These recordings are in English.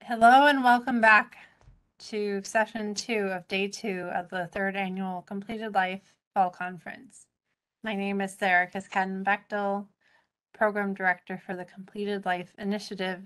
Hello and welcome back to session 2 of day 2 of the 3rd annual Completed Life Fall Conference. My name is Sarah Kiskadden-Bechtel, Program Director for the Completed Life Initiative,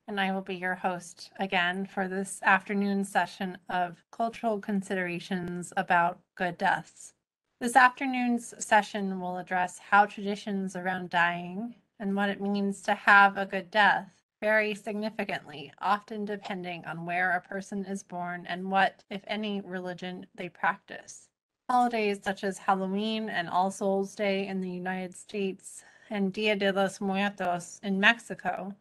and I will be your host again for this afternoon session of cultural considerations about good deaths. This afternoon's session will address how traditions around dying and what it means to have a good death vary significantly, often depending on where a person is born and what, if any, religion they practice. Holidays such as Halloween and All Souls Day in the United States and Dia de los Muertos in Mexico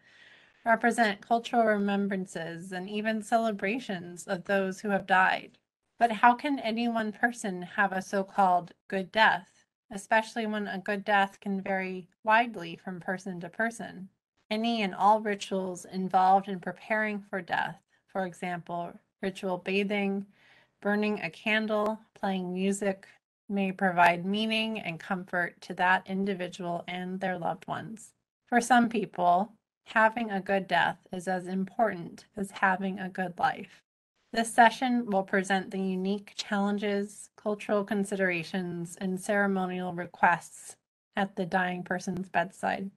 represent cultural remembrances and even celebrations of those who have died. But how can any one person have a so-called good death, especially when a good death can vary widely from person to person? Any and all rituals involved in preparing for death, for example, ritual bathing, burning a candle, playing music, may provide meaning and comfort to that individual and their loved ones. For some people, having a good death is as important as having a good life. This session will present the unique challenges, cultural considerations, and ceremonial requests at the dying person's bedside.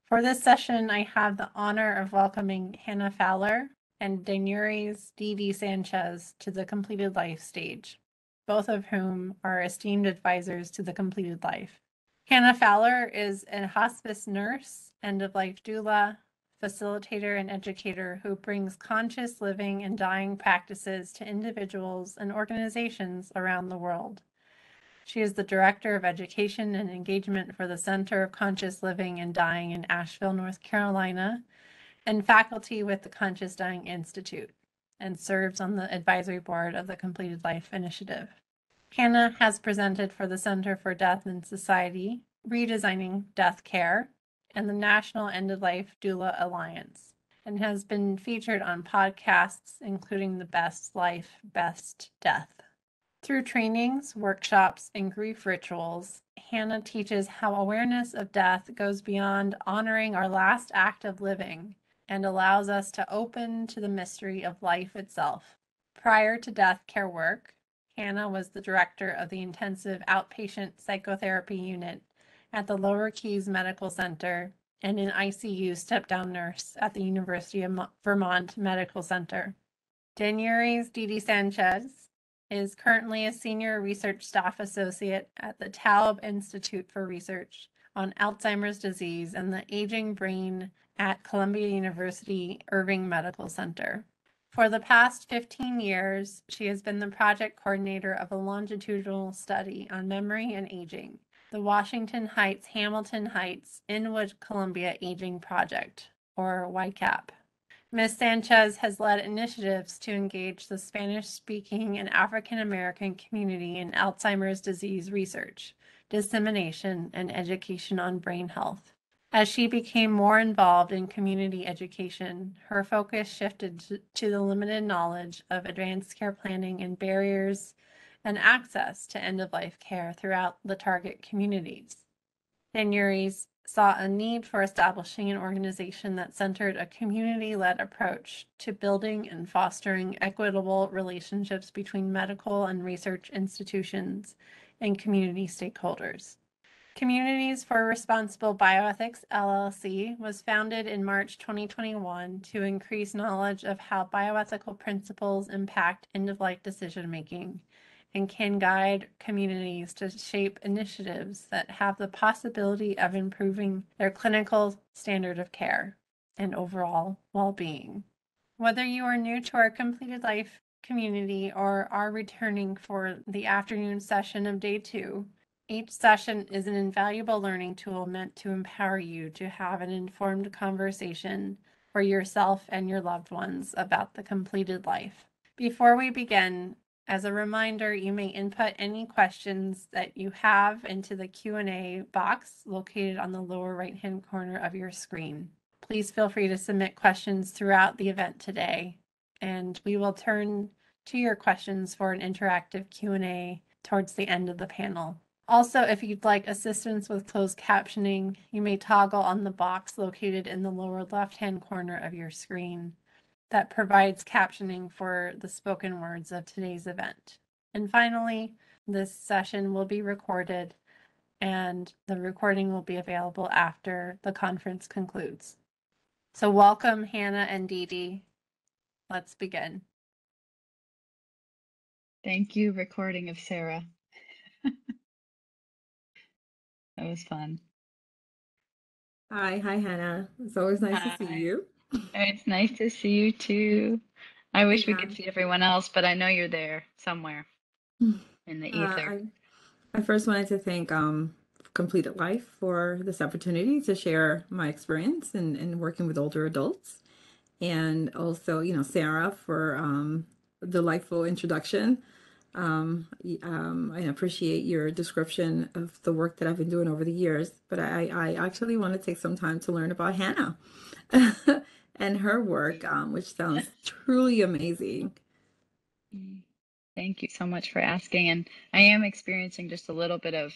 For this session, I have the honor of welcoming Hannah Fowler and Didi Sanchez to the Completed Life stage, both of whom are esteemed advisors to the Completed Life. Hannah Fowler is a hospice nurse, end-of-life doula, facilitator, and educator who brings conscious living and dying practices to individuals and organizations around the world. She is the Director of Education and Engagement for the Center of Conscious Living and Dying in Asheville, North Carolina, and faculty with the Conscious Dying Institute, and serves on the advisory board of the Completed Life Initiative. Hannah has presented for the Center for Death in Society, Redesigning Death Care, and the National End-of-Life Doula Alliance, and has been featured on podcasts including The Best Life, Best Death. Through trainings, workshops, and grief rituals, Hannah teaches how awareness of death goes beyond honoring our last act of living and allows us to open to the mystery of life itself. Prior to death care work, Hannah was the director of the intensive outpatient psychotherapy unit at the Lower Keys Medical Center and an ICU step-down nurse at the University of Vermont Medical Center. Didi Sanchez is currently a senior research staff associate at the Taub Institute for Research on Alzheimer's disease and the aging brain at Columbia University Irving Medical Center. For the past 15 years, she has been the project coordinator of a longitudinal study on memory and aging, the Washington Heights-Hamilton Heights Inwood Columbia Aging Project, or YCAP. Ms. Sanchez has led initiatives to engage the Spanish-speaking and African-American community in Alzheimer's disease research, dissemination, and education on brain health. As she became more involved in community education, her focus shifted to the limited knowledge of advanced care planning and barriers and access to end-of-life care throughout the target communities. Danyuri's saw a need for establishing an organization that centered a community-led approach to building and fostering equitable relationships between medical and research institutions and community stakeholders. Communities for Responsible Bioethics, LLC, was founded in March 2021 to increase knowledge of how bioethical principles impact end-of-life decision-making and can guide communities to shape initiatives that have the possibility of improving their clinical standard of care and overall well-being. Whether you are new to our Completed Life community or are returning for the afternoon session of day 2, each session is an invaluable learning tool meant to empower you to have an informed conversation for yourself and your loved ones about the completed life. Before we begin, as a reminder, you may input any questions that you have into the Q&A box located on the lower right-hand corner of your screen. Please feel free to submit questions throughout the event today, and we will turn to your questions for an interactive Q&A towards the end of the panel. Also, if you'd like assistance with closed captioning, you may toggle on the box located in the lower left-hand corner of your screen. that provides captioning for the spoken words of today's event. And finally, this session will be recorded, and the recording will be available after the conference concludes. So welcome, Hannah and Didi. Let's begin. Thank you, recording of Sarah. That was fun. Hi, Hannah. It's always nice to see Hi. you. It's nice to see you too. I wish we Yeah. could see everyone else, but I know you're there somewhere in the ether. I first wanted to thank Completed Life for this opportunity to share my experience in working with older adults, and also, Sarah for the delightful introduction. I appreciate your description of the work that I've been doing over the years, but I actually want to take some time to learn about Hannah and her work, which sounds truly amazing. Thank you so much for asking. And I am experiencing just a little bit of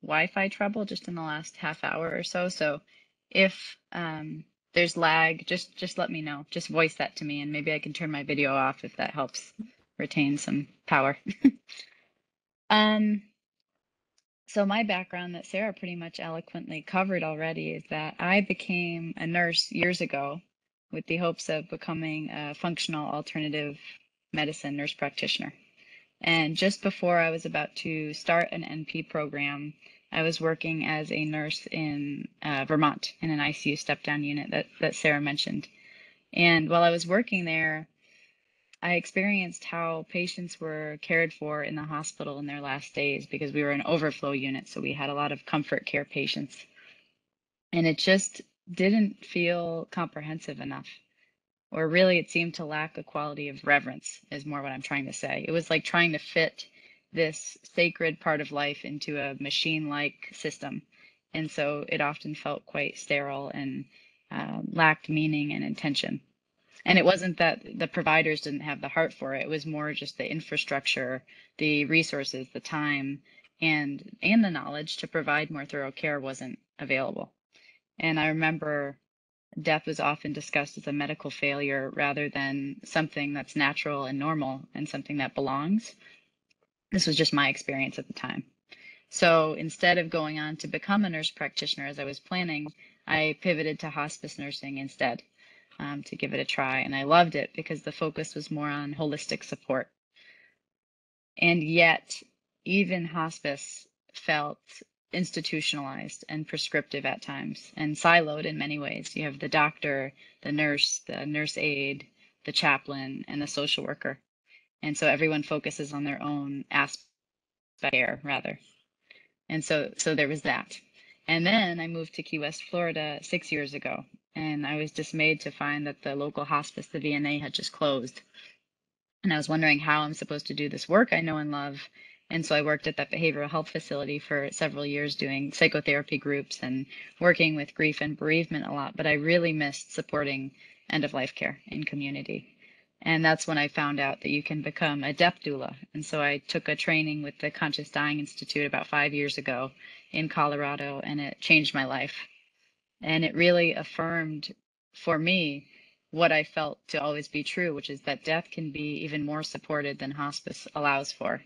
Wi-Fi trouble just in the last half hour or so. So if there's lag, just let me know. Just voice that to me, and maybe I can turn my video off if that helps retain some power. So my background that Sarah pretty much eloquently covered already is that I became a nurse years ago with the hopes of becoming a functional alternative medicine nurse practitioner. And just before I was about to start an NP program, I was working as a nurse in Vermont in an ICU step-down unit that Sarah mentioned. And while I was working there, I experienced how patients were cared for in the hospital in their last days because we were an overflow unit. So we had a lot of comfort care patients. And it just didn't feel comprehensive enough. Or really, it seemed to lack a quality of reverence, is more what I'm trying to say. It was like trying to fit this sacred part of life into a machine-like system. And so it often felt quite sterile and lacked meaning and intention. And it wasn't that the providers didn't have the heart for it. It was more just the infrastructure, the resources, the time, and the knowledge to provide more thorough care wasn't available. And I remember death was often discussed as a medical failure rather than something that's natural and normal and something that belongs. This was just my experience at the time. So instead of going on to become a nurse practitioner as I was planning, I pivoted to hospice nursing instead to give it a try. And I loved it because the focus was more on holistic support. And yet, even hospice felt institutionalized and prescriptive at times and siloed in many ways. You have the doctor, the nurse aide, the chaplain, and the social worker. And so everyone focuses on their own aspect of care, rather. And so there was that. And then I moved to Key West, Florida 6 years ago. And I was dismayed to find that the local hospice, the VNA, had just closed. And I was wondering how I'm supposed to do this work I know and love. And so I worked at that behavioral health facility for several years doing psychotherapy groups and working with grief and bereavement a lot. But I really missed supporting end of life care in community. And that's when I found out that you can become a death doula. And so I took a training with the Conscious Dying Institute about 5 years ago in Colorado, and it changed my life. And it really affirmed for me what I felt to always be true, which is that death can be even more supported than hospice allows for.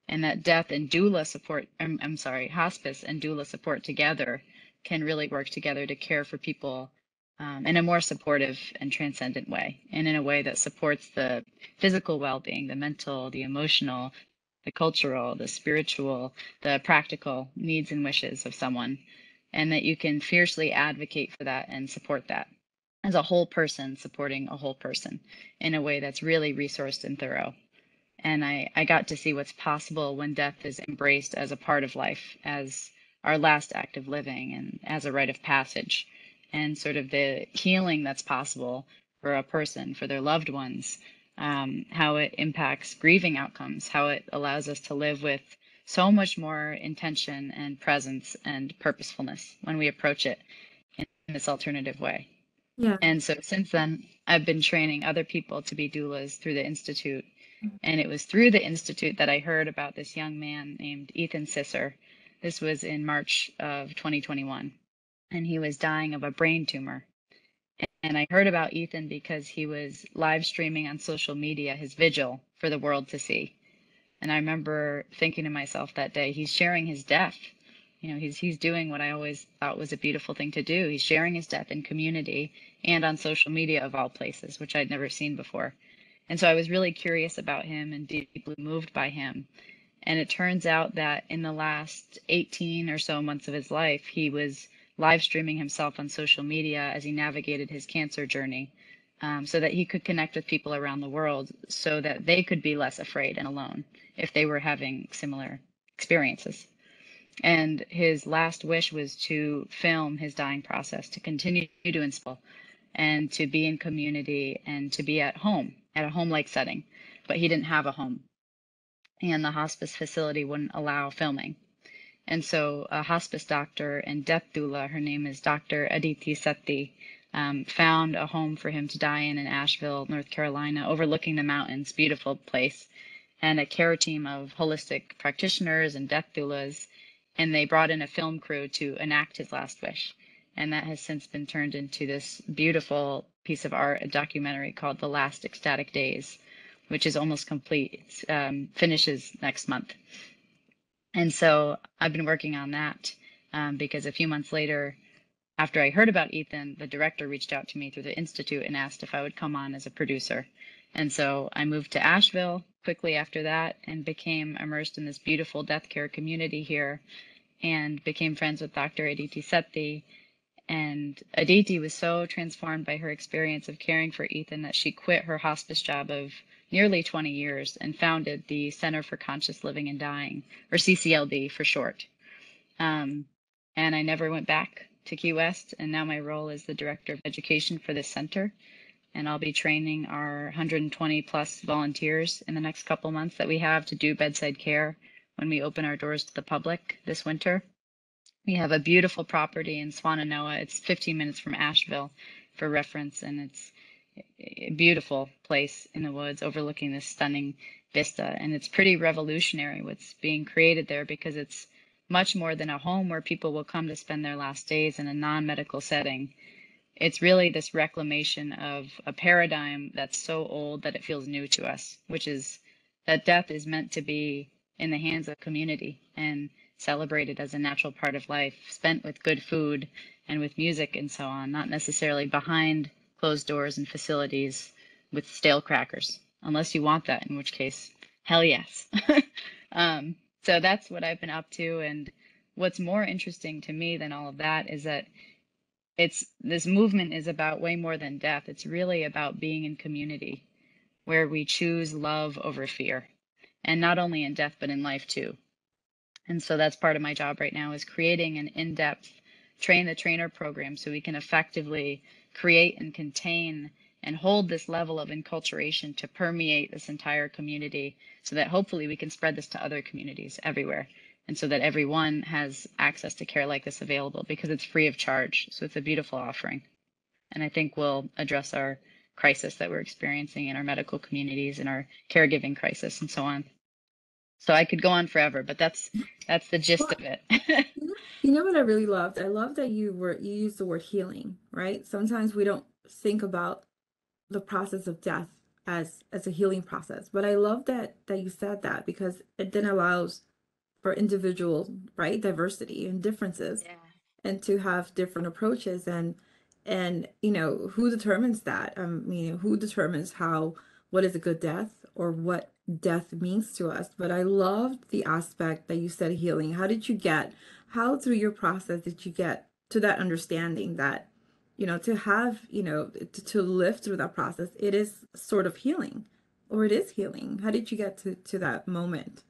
And that death and doula support, hospice and doula support together can really work together to care for people in a more supportive and transcendent way, and in a way that supports the physical well-being, the mental, the emotional, the cultural, the spiritual, the practical needs and wishes of someone, and that you can fiercely advocate for that and support that as a whole person supporting a whole person in a way that's really resourced and thorough. And I got to see what's possible when death is embraced as a part of life, as our last act of living, and as a rite of passage, and sort of the healing that's possible for a person, for their loved ones, how it impacts grieving outcomes, how it allows us to live with so much more intention and presence and purposefulness when we approach it in this alternative way. Yeah. And so since then, I've been training other people to be doulas through the Institute. And it was through the Institute that I heard about this young man named Ethan Sisser. This was in March of 2021. And he was dying of a brain tumor. And I heard about Ethan because he was live streaming on social media his vigil for the world to see. And I remember thinking to myself that day, he's sharing his death. You know, he's doing what I always thought was a beautiful thing to do. He's sharing his death in community and on social media of all places, which I'd never seen before. And so I was really curious about him and deeply moved by him. And it turns out that in the last 18 or so months of his life, he was live streaming himself on social media as he navigated his cancer journey, so that he could connect with people around the world so that they could be less afraid and alone if they were having similar experiences. And his last wish was to film his dying process, to continue to inspire and to be in community and to be at home, at a home-like setting. But he didn't have a home, and the hospice facility wouldn't allow filming. And so a hospice doctor and death doula, her name is Dr. Aditi Sethi, found a home for him to die in Asheville, North Carolina, overlooking the mountains, beautiful place, and a care team of holistic practitioners and death doulas. And they brought in a film crew to enact his last wish. And that has since been turned into this beautiful piece of art, a documentary called The Last Ecstatic Days, which is almost complete. It finishes next month. And so I've been working on that because a few months later, after I heard about Ethan, the director reached out to me through the Institute and asked if I would come on as a producer. And so I moved to Asheville quickly after that and became immersed in this beautiful death care community here and became friends with Dr. Aditi Sethi. And Aditi was so transformed by her experience of caring for Ethan that she quit her hospice job of nearly 20 years and founded the Center for Conscious Living and Dying, or CCLD for short. And I never went back to Key West, and now my role is the Director of Education for this center. And I'll be training our 120 plus volunteers in the next couple months that we have to do bedside care when we open our doors to the public this winter. We have a beautiful property in Swannanoa. It's 15 minutes from Asheville for reference, and it's a beautiful place in the woods overlooking this stunning vista. And it's pretty revolutionary what's being created there because it's much more than a home where people will come to spend their last days in a non-medical setting. It's really this reclamation of a paradigm that's so old that it feels new to us, which is that death is meant to be in the hands of community and celebrated as a natural part of life, spent with good food and with music and so on, not necessarily behind closed doors and facilities with stale crackers, unless you want that, in which case, hell yes. So that's what I've been up to. And what's more interesting to me than all of that is that this movement is about way more than death. It's really about being in community where we choose love over fear, and not only in death, but in life too. And so that's part of my job right now is creating an in-depth train the trainer program so we can effectively create and contain and hold this level of enculturation to permeate this entire community so that hopefully we can spread this to other communities everywhere. And so that everyone has access to care like this available because it's free of charge. So it's a beautiful offering. And I think we'll address our crisis that we're experiencing in our medical communities and our caregiving crisis and so on. So I could go on forever, but that's the gist Well, of it. you know what I really loved? I love that you used the word healing, right? Sometimes we don't think about the process of death as a healing process, but I love that you said that because it then allows for individual, right, diversity and differences Yeah. and to have different approaches and who determines that? Who determines what is a good death or what death means to us? But I loved the aspect that you said healing. How through your process did you get to that understanding that to have to live through that process, it is sort of healing, or it is healing. How did you get to that moment?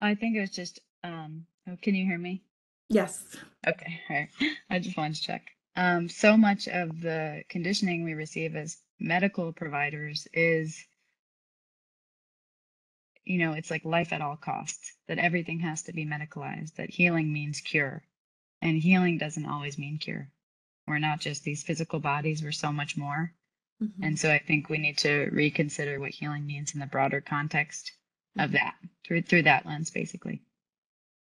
I think it was just, oh, can you hear me? Yes. Okay, all right. I just wanted to check. So much of the conditioning we receive as medical providers is, it's like life at all costs, that everything has to be medicalized, that healing means cure. And healing doesn't always mean cure. We're not just these physical bodies, we're so much more. Hmm. And so I think we need to reconsider what healing means in the broader context of that, through that lens, basically.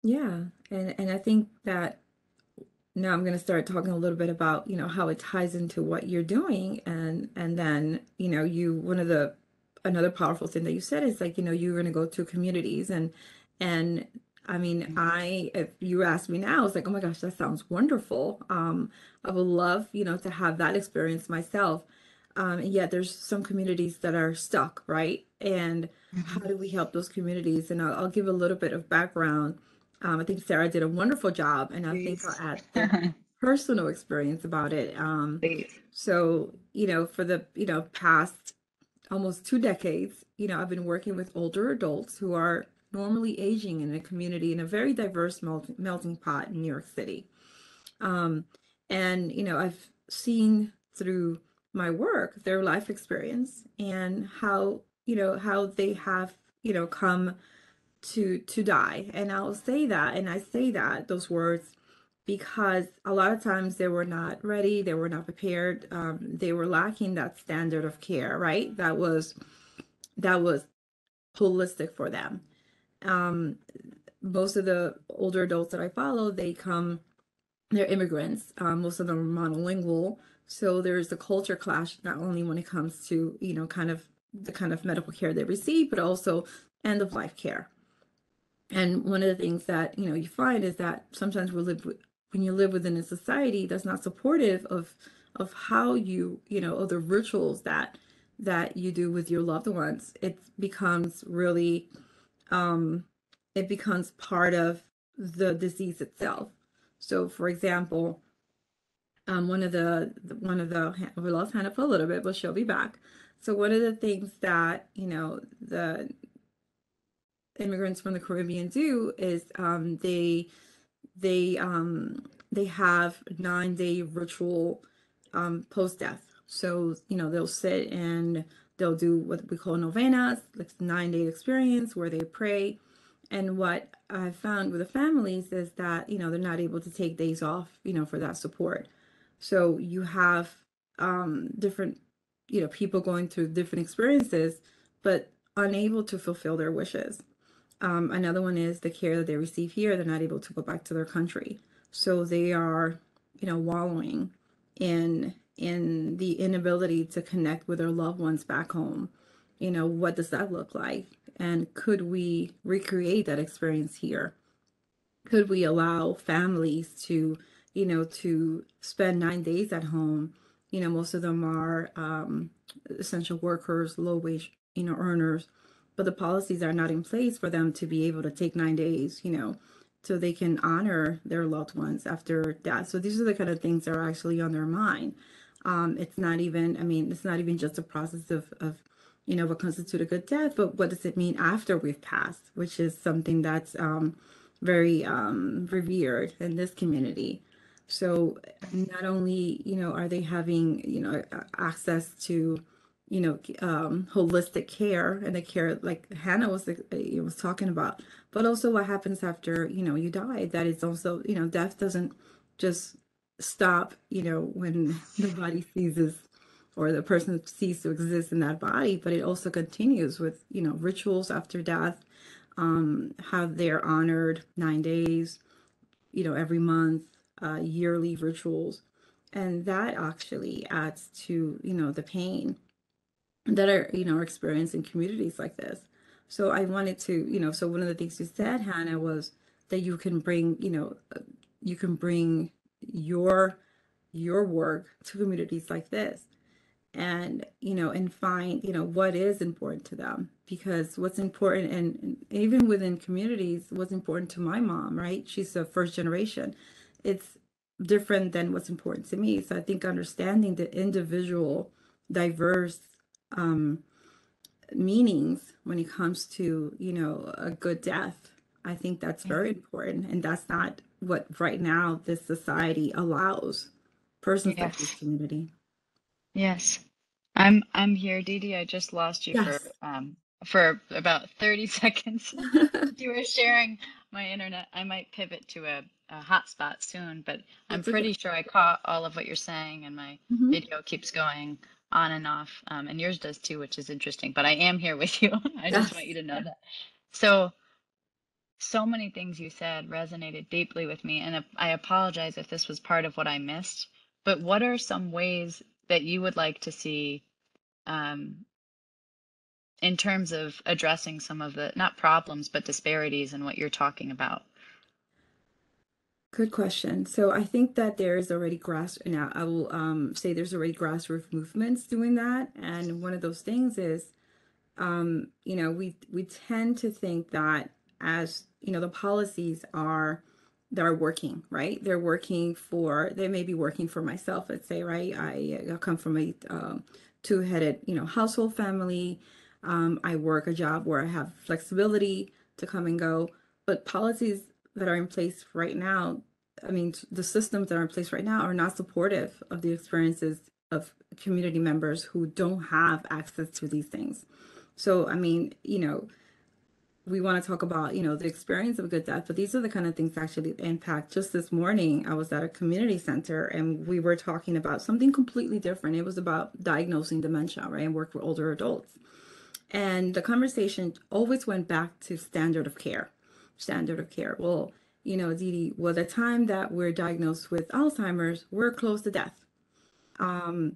Yeah, and I think that now I'm going to start talking a little bit about, how it ties into what you're doing. And then, one of the, another powerful thing that you said is like, you're going to go to communities and I mean, if you ask me now, it's like, oh my gosh, that sounds wonderful. I would love, to have that experience myself. And yet there's some communities that are stuck, right? And how Mhm. do we help those communities? And I'll give a little bit of background. I think Sarah did a wonderful job, and I think I'll Please. add the personal experience about it. Please. So, for the, past almost 2 decades, I've been working with older adults who are normally aging in a community in a very diverse melting pot in New York City. Um, and, I've seen through my work their life experience and how they have, come to die. And I'll say that, and I say that those words because a lot of times they were not ready, they were not prepared, they were lacking that standard of care, right? That was holistic for them. um Most of the older adults that I follow, they're immigrants. Most of them are monolingual, so there's a culture clash, not only when it comes to, kind of medical care they receive, but also end of life care. And one of the things that, you find is that sometimes when you live within a society that's not supportive of how of the rituals that you do with your loved ones, it becomes really, um it becomes part of the disease itself. So for example, we lost Hannah for a little bit, but she'll be back. So one of the things that, the immigrants from the Caribbean do is, they they have 9-day ritual, post death. So they'll sit and they'll do what we call novenas, like 9-day experience where they pray. And what I've found with the families is that they're not able to take days off, for that support. So you have, different, people going through different experiences, but unable to fulfill their wishes. Another one is the care that they receive here. They're not able to go back to their country, so they are, wallowing in the inability to connect with their loved ones back home. What does that look like? And could we recreate that experience here? Could we allow families to spend 9 days at home? Most of them are, essential workers, low wage, earners, but the policies are not in place for them to be able to take 9 days, so they can honor their loved ones after death. So these are the kind of things that are actually on their mind. It's not even, I mean, it's not even just a process of what constitutes a good death, but what does it mean after we've passed, which is something that's, very, revered in this community. So not only, are they having, access to, holistic care and the care like Hannah was talking about, but also what happens after, you die. That is also, death doesn't just stop, when the body ceases or the person ceases to exist in that body, but it also continues with, rituals after death, how they're honored 9 days, every month, yearly rituals. And that actually adds to, the pain that are, are experienced in communities like this. So I wanted to, so one of the things you said, Hannah, was that you can bring your work to communities like this, and and find what is important to them, because what's important, and even within communities, what's important to my mom, right? She's the first generation. It's different than what's important to me. So I think understanding the individual diverse, um meanings when it comes to a good death, I think that's very important, and that's not what right now this society allows persons like this Yes. community. Yes. I'm here, Didi. I just lost you Yes. for about 30 seconds. You were sharing my internet. I might pivot to a hotspot soon, but I'm That's okay. pretty sure I caught all of what you're saying, and my Hmm. video keeps going on and off. And yours does too, which is interesting. But I am here with you. I just want Yes. you to know that. So so many things you said resonated deeply with me, and I apologize if this was part of what I missed, but what are some ways that you would like to see um, in terms of addressing some of the, not problems, but disparities in what you're talking about? Good question. So I think that there is already now I will say there's already grassroots movements doing that. And one of those things is, we tend to think that, as the policies are that are working, right? They may be working for myself, let's say, right? I come from a two-headed, household family. I work a job where I have flexibility to come and go, but policies that are in place right now, I mean, the systems that are in place right now are not supportive of the experiences of community members who don't have access to these things. So, I mean, we want to talk about, the experience of good death, but these are the kind of things that actually impact. Just this morning, I was at a community center and we were talking about something completely different. It was about diagnosing dementia, right? And work with older adults. And the conversation always went back to standard of care. Standard of care. Well, Didi, well, the time that we're diagnosed with Alzheimer's, we're close to death.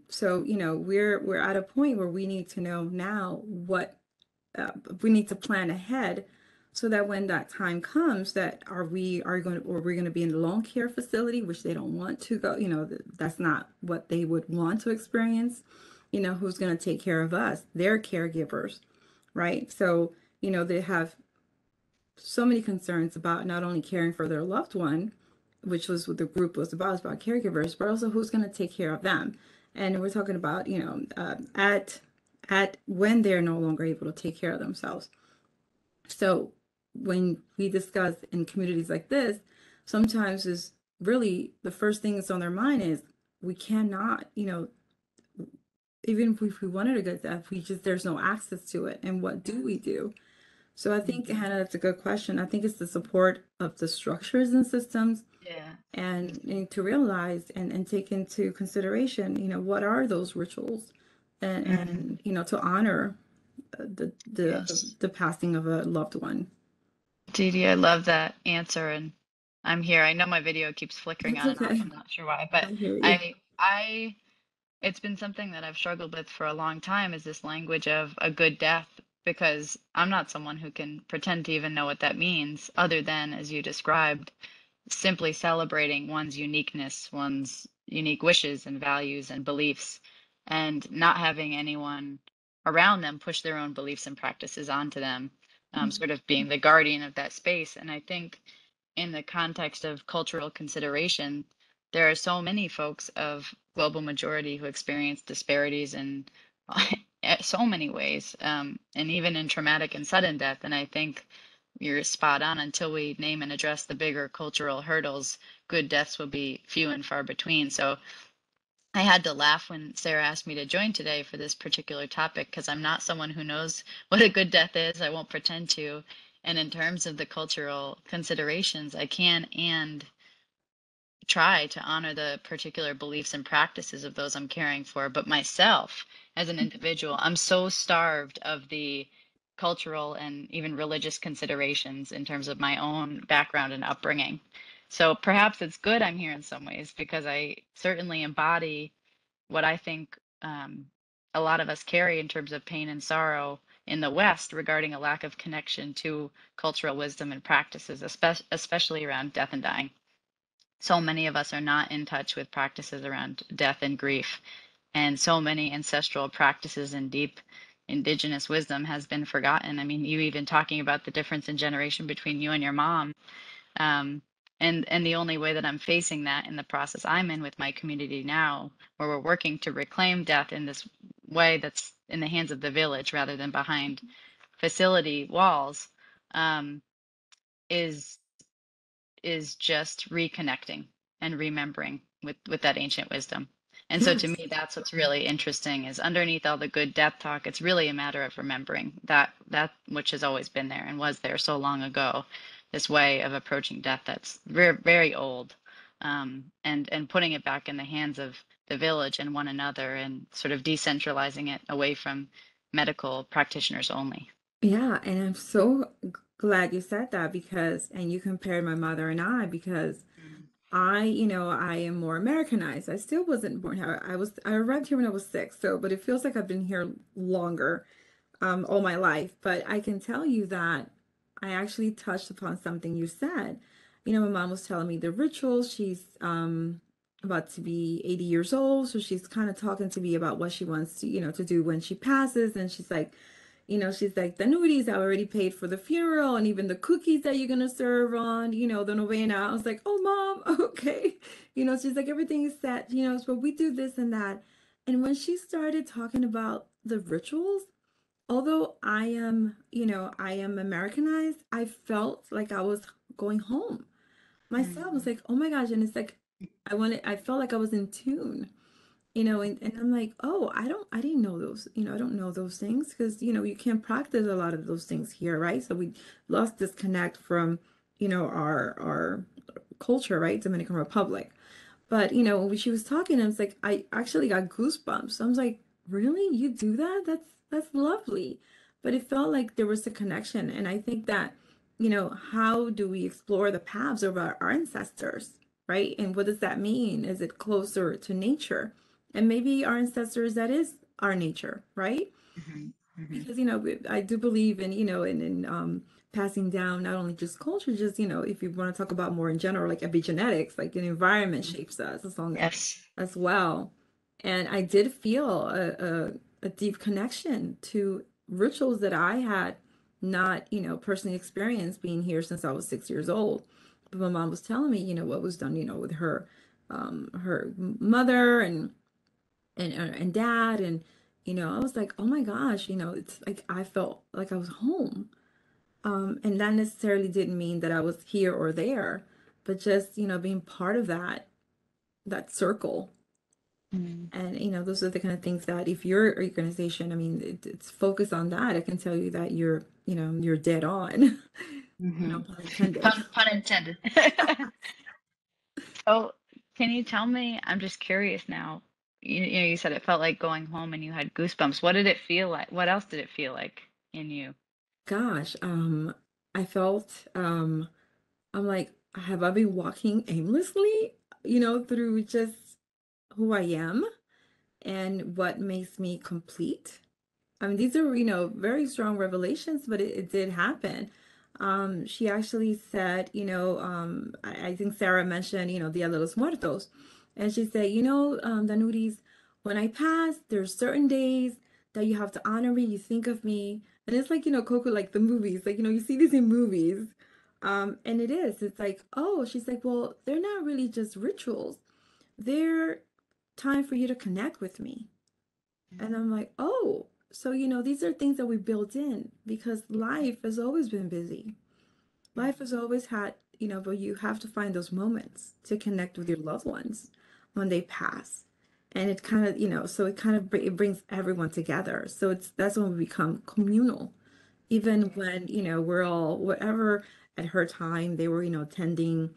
So, we're at a point where we need to know now what we need to plan ahead so that when that time comes, that we're going to be in a long care facility, which they don't want to go, that's not what they would want to experience. Who's going to take care of us? Their caregivers, right? So, they have so many concerns about not only caring for their loved one, which was what the group was about caregivers, but also who's going to take care of them. And we're talking about, at when they're no longer able to take care of themselves. So when we discuss in communities like this, sometimes is really the first thing that's on their mind is we cannot, even if we wanted a good death, there's no access to it. And what do we do? So I think, Hannah, that's a good question. I think it's the support of the structures and systems, Yeah. and to realize and take into consideration, what are those rituals, and to honor Yes. the passing of a loved one. Didi, I love that answer, and I'm here. I know my video keeps flickering It's on and off. okay. I'm not sure why, but I hear you. I it's been something that I've struggled with for a long time, is this language of a good death, because I'm not someone who can pretend to even know what that means, other than, as you described, simply celebrating one's uniqueness, one's unique wishes and values and beliefs, and not having anyone around them push their own beliefs and practices onto them, sort of being the guardian of that space. And I think in the context of cultural consideration, there are so many folks of global majority who experience disparities in so many ways, and even in traumatic and sudden death. And I think you're spot on. Until we name and address the bigger cultural hurdles, good deaths will be few and far between. So I had to laugh when Sarah asked me to join today for this particular topic, because I'm not someone who knows what a good death is. I won't pretend to. And in terms of the cultural considerations, I can and try to honor the particular beliefs and practices of those I'm caring for. But myself, as an individual, I'm so starved of the cultural and even religious considerations in terms of my own background and upbringing. So perhaps it's good I'm here in some ways, because I certainly embody what I think a lot of us carry in terms of pain and sorrow in the West, regarding a lack of connection to cultural wisdom and practices, especially around death and dying. So many of us are not in touch with practices around death and grief, and so many ancestral practices and deep indigenous wisdom has been forgotten. I mean, you even talking about the difference in generation between you and your mom, and the only way that I'm facing that in the process I'm in with my community now, where we're working to reclaim death in this way that's in the hands of the village rather than behind facility walls, um, is just reconnecting and remembering with that ancient wisdom. And so to Yes. me, that's what's really interesting, is underneath all the good death talk, it's really a matter of remembering that which has always been there and was there so long ago, this way of approaching death that's very, very old, and putting it back in the hands of the village and one another, and sort of decentralizing it away from medical practitioners only. Yeah, and I'm so glad you said that because, and you compared my mother and I, because I am more Americanized. I still wasn't born here. I arrived here when I was 6. So, but it feels like I've been here longer, all my life. But I can tell you that I actually touched upon something you said. My mom was telling me the rituals. She's about to be 80 years old, so she's kind of talking to me about what she wants to, to do when she passes. And she's like, the nudies, I already paid for the funeral and even the cookies that you're gonna serve on, the novena. I was like, oh, mom, okay. She's like, everything is set, so we do this and that. And when she started talking about the rituals, although I am Americanized, I felt like I was going home myself. I was like, oh my gosh. And it's like, I felt like I was in tune, and I'm like, oh, I didn't know those, I don't know those things because, you can't practice a lot of those things here, right? So we lost disconnect from, our culture, right? Dominican Republic. But, when she was talking, I was like, I actually got goosebumps. I was like, really? You do that? That's lovely. But it felt like there was a connection. And I think that, how do we explore the paths of our ancestors, right? And what does that mean? Is it closer to nature? And maybe our ancestors, that is our nature, right? Mhm. Mhm. Because I do believe in passing down not only just culture, just if you want to talk about more in general, like epigenetics, like an environment shapes us Yes. as well. And I did feel a deep connection to rituals that I had not personally experienced being here since I was 6 years old. But my mom was telling me what was done with her mother and dad, and I was like, oh my gosh, it's like I felt like I was home. And that necessarily didn't mean that I was here or there, but just being part of that circle. Mm. And those are the kind of things that if your organization, I mean, it's focused on that, I can tell you that you're dead on. No Mhm. pun intended. Pun intended. So, can you tell me? I'm just curious now. You said it felt like going home and you had goosebumps. What did it feel like? What else did it feel like in you? Gosh, I felt I'm like, have I been walking aimlessly, through just who I am and what makes me complete? I mean, these are, very strong revelations, but it did happen. She actually said, I think Sarah mentioned, Dia de los Muertos. And she said, Danuris, when I pass, there's certain days that you have to honor me, you think of me. And it's like, Coco, like the movies, like, you see this in movies. And it's like, oh, she's like, well, they're not really just rituals. They're time for you to connect with me. And I'm like, oh, so, these are things that we built in because life has always been busy. Life has always had, but you have to find those moments to connect with your loved ones when they pass. And it kind of, so it kind of it brings everyone together. So that's when we become communal. Even when, we're all, whatever at her time, they were, tending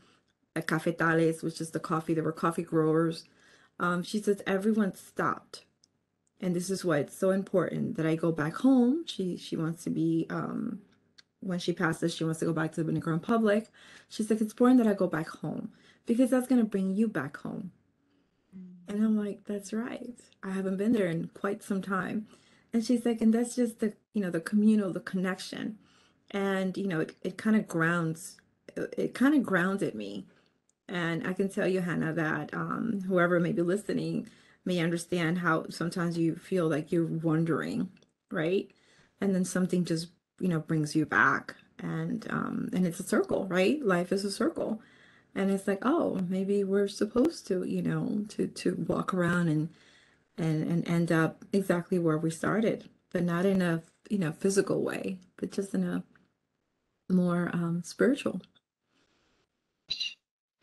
a cafetales, which is the coffee, there were coffee growers. She says everyone stopped, and this is why it's so important that I go back home. She wants to be when she passes, she wants to go back to the Dominican Republic. She's like, it's important that I go back home because that's gonna bring you back home. And I'm like, that's right. I haven't been there in quite some time. And she's like, and that's just the communal, the connection. And it kind of it kind of grounded me. And I can tell you, Hannah, that whoever may be listening may understand how sometimes you feel like you're wandering, right? And then something just, brings you back. And it's a circle, right? Life is a circle. And it's like, oh, maybe we're supposed to, to walk around and end up exactly where we started, but not in a, physical way, but just in a more spiritual.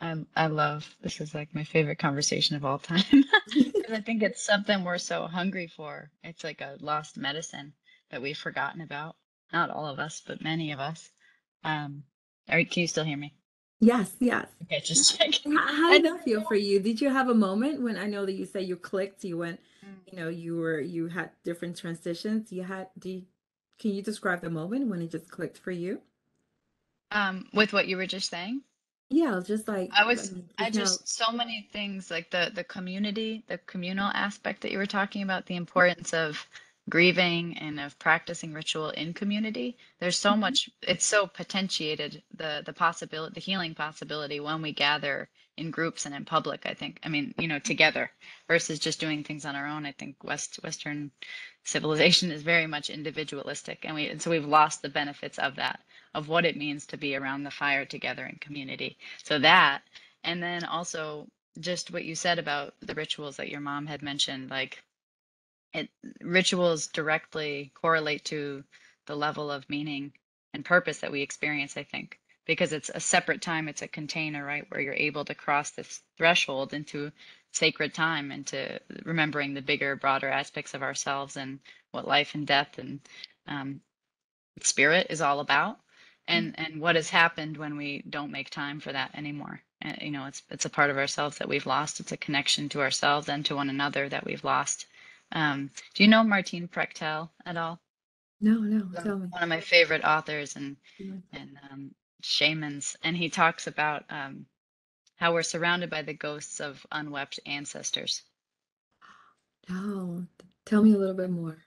I love this is like my favorite conversation of all time because I think it's something we're so hungry for. It's like a lost medicine that we've forgotten about. Not all of us, but many of us. Can you still hear me? Yes, yes. Okay, just checking. How I did didn't that feel for you? Did you have a moment when I know that you say you clicked, you went, know. you had different transitions. Can you describe the moment when it just clicked for you? With what you were just saying? Yeah, just I just now. just so many things like the community, the communal aspect that you were talking about, the importance of grieving and of practicing ritual in community. There's so Mhm. much, it's so potentiated the possibility, the healing possibility when we gather in groups and in public, I think. I mean, together versus just doing things on our own. I think Western civilization is very much individualistic, and so we've lost the benefits of that, of what it means to be around the fire together in community. So that, and then also just what you said about the rituals that your mom had mentioned, like it rituals directly correlate to the level of meaning and purpose that we experience, I think, because it's a separate time, it's a container, right, where you're able to cross this threshold into sacred time, into remembering the bigger, broader aspects of ourselves and what life and death and um, spirit is all about, and what has happened when we don't make time for that anymore. And, it's a part of ourselves that we've lost. It's a connection to ourselves and to one another that we've lost. Do you know Martine Prechtel at all? No, no, One tell me. one of my favorite authors and Mm. shamans, and he talks about how we're surrounded by the ghosts of unwept ancestors. No, tell me a little bit more.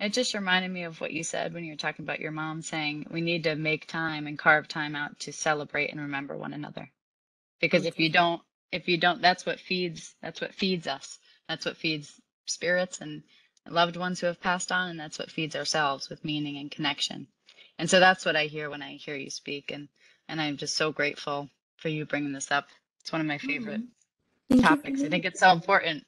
It just reminded me of what you said when you were talking about your mom saying we need to make time and carve time out to celebrate and remember one another. Because Oh, if you don't, that's what feeds us. That's what feeds spirits and loved ones who have passed on, and that's what feeds ourselves with meaning and connection. And so that's what I hear when I hear you speak, and I'm just so grateful for you bringing this up. It's one of my oh, favorite thank you for topics. I think it's so important.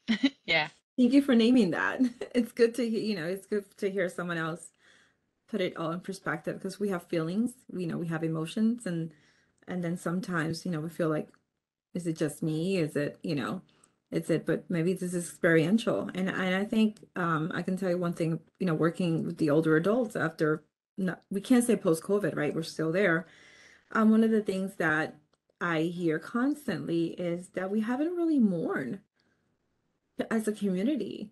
Yeah. thank you for naming that. It's good to hear, it's good to hear someone else put it all in perspective because we have feelings, we have emotions, and then sometimes, we feel like, is it just me? But maybe this is experiential. And I think I can tell you one thing, working with the older adults after, not, we can't say post-COVID, right? We're still there. One of the things that I hear constantly is that we haven't really mourned as a community.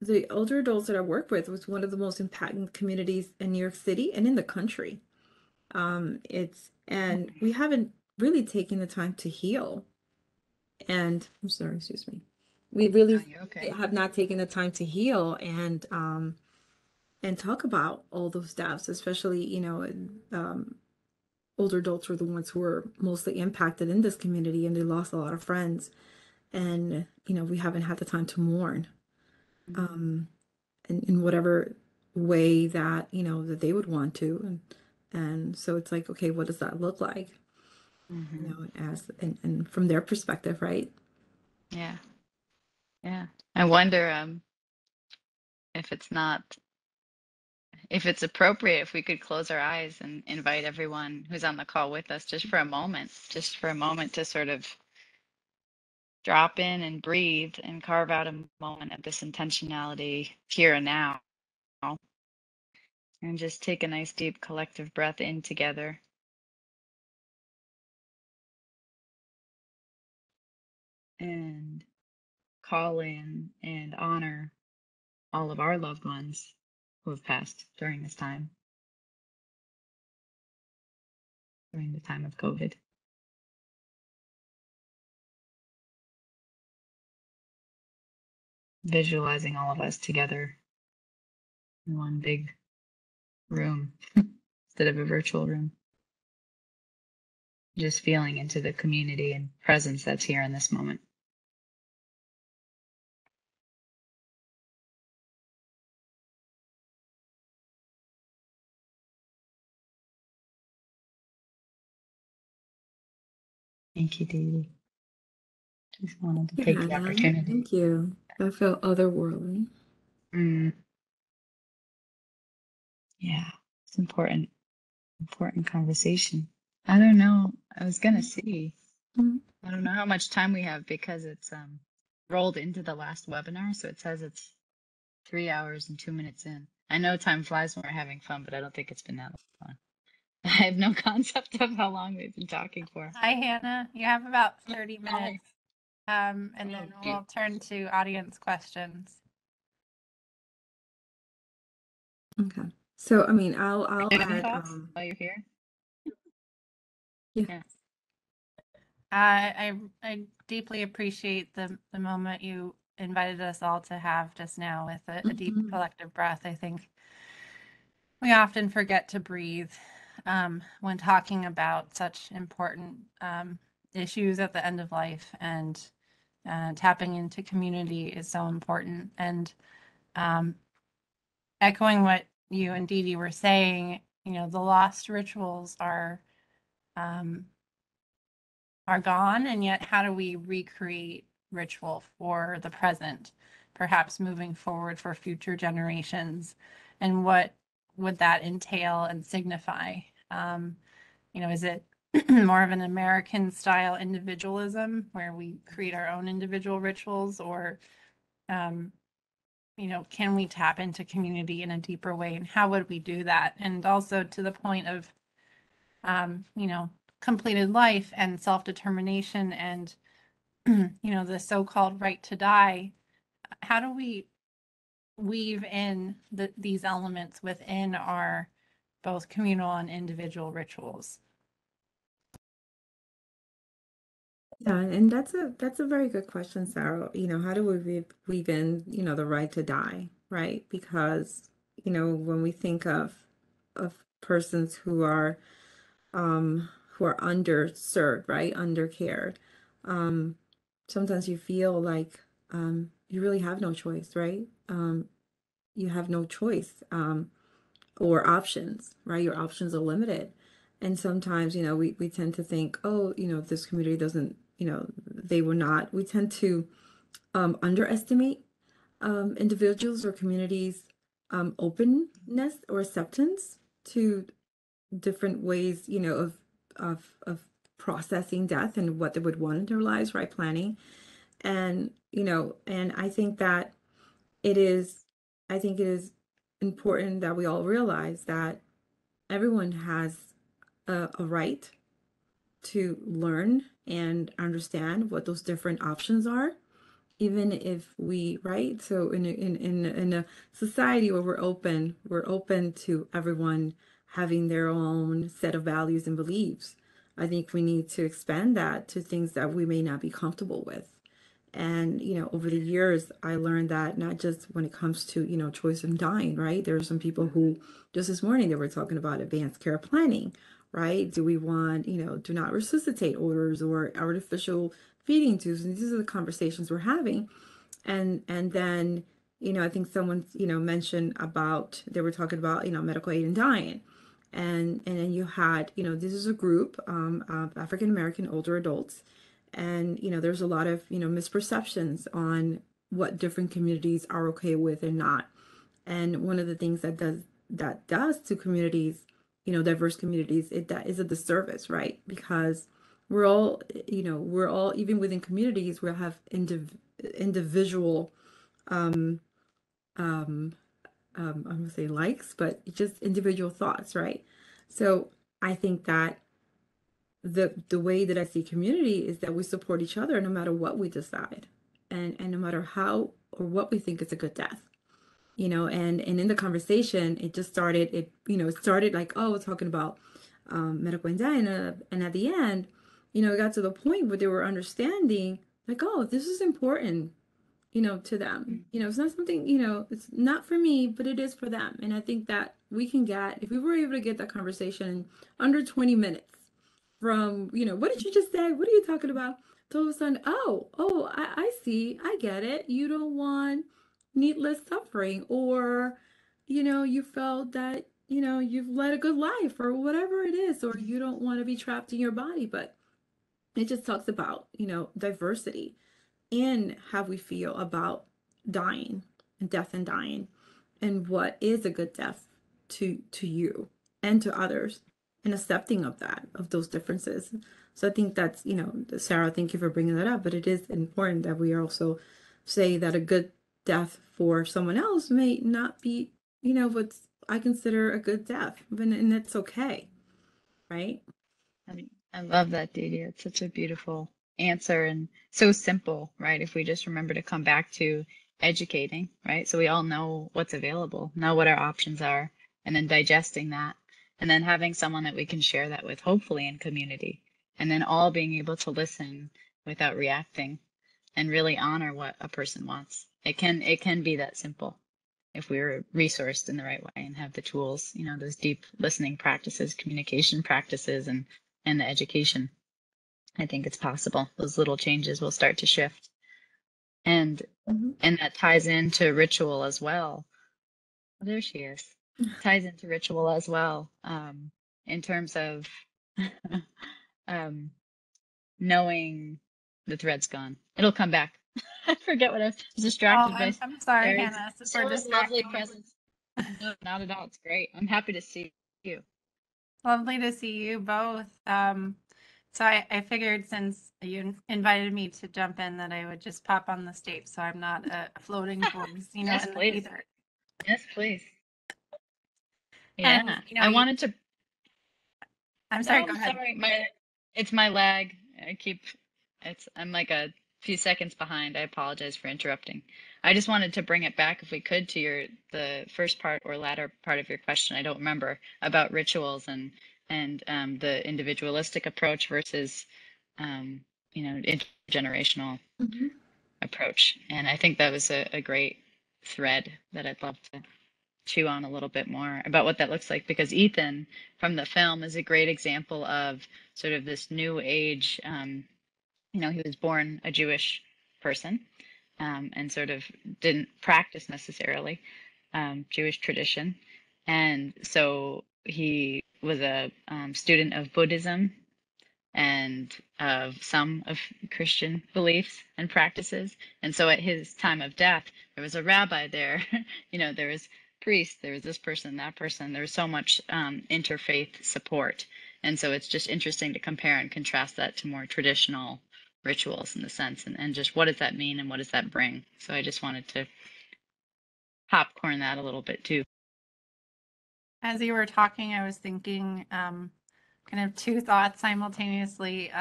The older adults that I work with was one of the most impacting communities in New York City and in the country. And we haven't really taken the time to heal. And I'm sorry, excuse me. We No, really you're okay. have not taken the time to heal and talk about all those deaths, especially, older adults were the ones who were mostly impacted in this community and they lost a lot of friends. And, we haven't had the time to mourn in whatever way that, that they would want to. And so it's like, okay, what does that look like? Mm-hmm. And from their perspective, right? Yeah. Yeah. I wonder if it's not if it's appropriate, if we could close our eyes and invite everyone who's on the call with us just for a moment to sort of drop in and breathe and carve out a moment of this intentionality here and now, and just take a nice deep collective breath in together and call in and honor all of our loved ones who have passed during this time, during the time of COVID. Visualizing all of us together in one big room instead of a virtual room. Just feeling into the community and presence that's here in this moment. Thank you, Didi. Just wanted to Yeah, take the Hannah, opportunity. thank you. That felt otherworldly. Mm, yeah, it's important conversation. I don't know. I was gonna see. Mhm. I don't know how much time we have because it's rolled into the last webinar, so it says it's 3 hours and 2 minutes in. I know time flies when we're having fun, but I don't think it's been that long. I have no concept of how long we've been talking for. Hi, Hannah. You have about 30 Hi. minutes, and then Oh, we'll turn to audience questions. Okay. So, I mean, I'll any add, thoughts while you're here? Yes. I deeply appreciate the moment you invited us all to have just now with a deep Mhm. collective breath. I think we often forget to breathe when talking about such important issues at the end of life, and tapping into community is so important. And um, echoing what you and Didi were saying, the lost rituals um, are gone, and yet how do we recreate ritual for the present, perhaps moving forward for future generations, and what would that entail and signify? Is it more of an American style individualism where we create our own individual rituals, or can we tap into community in a deeper way, and how would we do that? And also to the point of completed life and self-determination, and the so-called right to die, how do we weave in these elements within our both communal and individual rituals? Yeah, and that's a very good question, Sarah. How do we weave in, the right to die, right? Because, when we think of persons who are underserved, right? Undercared, um, sometimes you feel like you really have no choice, right? You have no choice, or options, right? Your options are limited. And sometimes, we tend to think, oh, this community doesn't, they were not, we tend to underestimate individuals or communities' openness or acceptance to different ways, of processing death and what they would want in their lives, right? Planning. And, and it is, I think it is important that we all realize that everyone has a right to learn and understand what those different options are, even if we, right? So in a society where we're open to everyone having their own set of values and beliefs. I think we need to expand that to things that we may not be comfortable with. And, over the years, I learned that not just when it comes to, choice of dying, right? There are some people who, just this morning, they were talking about advanced care planning, right? Do we want, do not resuscitate orders or artificial feeding tubes? And these are the conversations we're having. And then, I think someone, mentioned about, they were talking about, medical aid in dying. And then you had, this is a group of African American older adults. And, there's a lot of, misperceptions on what different communities are okay with and not. And one of the things that does to communities, diverse communities, that is a disservice, right? Because we're all, even within communities, we'll have individual, um, um, I'm gonna say likes, but just individual thoughts, right? So I think that the way that I see community is that we support each other no matter what we decide, and no matter how or what we think is a good death. And in the conversation, it just started, it started like, oh, we're talking about medical angina. And at the end, it got to the point where they were understanding, like, oh, this is important, to them. It's not something, it's not for me, but it is for them. And I think that we can get, if we were able to get that conversation in under 20 minutes from, what did you just say? What are you talking about? To all of a sudden, I see, I get it. You don't want needless suffering, or, you felt that, you've led a good life or whatever it is, or you don't want to be trapped in your body. But it just talks about, diversity in how we feel about dying and death and dying, and what is a good death to you and to others, and accepting of that, of those differences. So I think that's, Sarah, thank you for bringing that up, but it is important that we also say that a good death for someone else may not be, what I consider a good death, and it's okay, right? I love that, Didi. It's such a beautiful answer and so simple, right? If we just remember to come back to educating, right? So we all know what's available, know what our options are, and then digesting that, and then having someone that we can share that with, hopefully in community, and then all being able to listen without reacting and really honor what a person wants. It can be that simple if we were resourced in the right way and have the tools, those deep listening practices, communication practices, and the education. I think it's possible. Those little changes will start to shift. And Mm-hmm. and that ties into ritual as well. Oh, there she is. Ties into ritual as well, in terms of um, knowing the thread's gone. It'll come back. I forget what I was Oh, distracted by. I'm sorry, Sarah's, Hannah, for Sarah's lovely distracting you. presence. No, not at all. It's great. I'm happy to see you. Lovely to see you both. So I figured since you invited me to jump in that I would just pop on the stage so I'm not a floating voice, Yes, in the please. ether. Yes, please. And, Yeah. I wanted to. I'm No, sorry, go I'm ahead. sorry. It's my lag. I'm like a few seconds behind. I apologize for interrupting. I just wanted to bring it back, if we could, to the first part or latter part of your question. I don't remember, about rituals and the individualistic approach versus, intergenerational Mm-hmm. approach. And I think that was a great thread that I'd love to chew on a little bit more about what that looks like, because Ethan from the film is a great example of sort of this new age. He was born a Jewish person, and sort of didn't practice necessarily Jewish tradition, and so he was a student of Buddhism and of some of Christian beliefs and practices. And so at his time of death, there was a rabbi there, there was priests, there was this person, that person. There was so much interfaith support. And so it's just interesting to compare and contrast that to more traditional rituals in the sense, and just what does that mean and what does that bring? So I just wanted to popcorn that a little bit too. As you were talking, I was thinking kind of two thoughts simultaneously.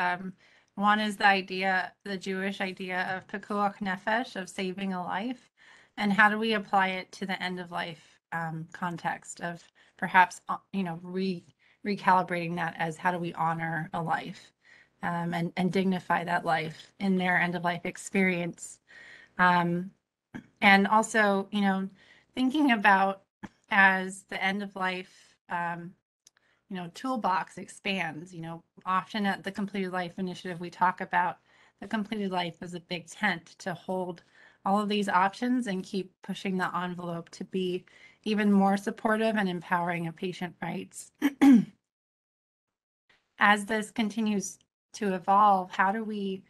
One is the Jewish idea of pikuach nefesh, of saving a life, and how do we apply it to the end of life context of perhaps, recalibrating that as how do we honor a life and dignify that life in their end of life experience. And also, thinking about as the end of life, toolbox expands, often at the Completed Life Initiative, we talk about the completed life as a big tent to hold all of these options and keep pushing the envelope to be even more supportive and empowering of patient rights. As this continues to evolve, how do we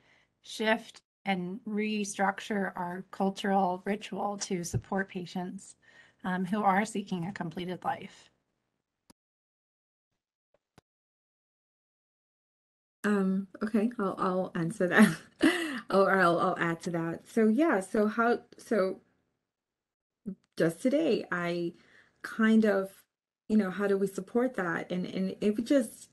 shift and restructure our cultural ritual to support patients who are seeking a completed life? Okay, I'll answer that. Or I'll add to that. So yeah, so just today I kind of, how do we support that? And it would just,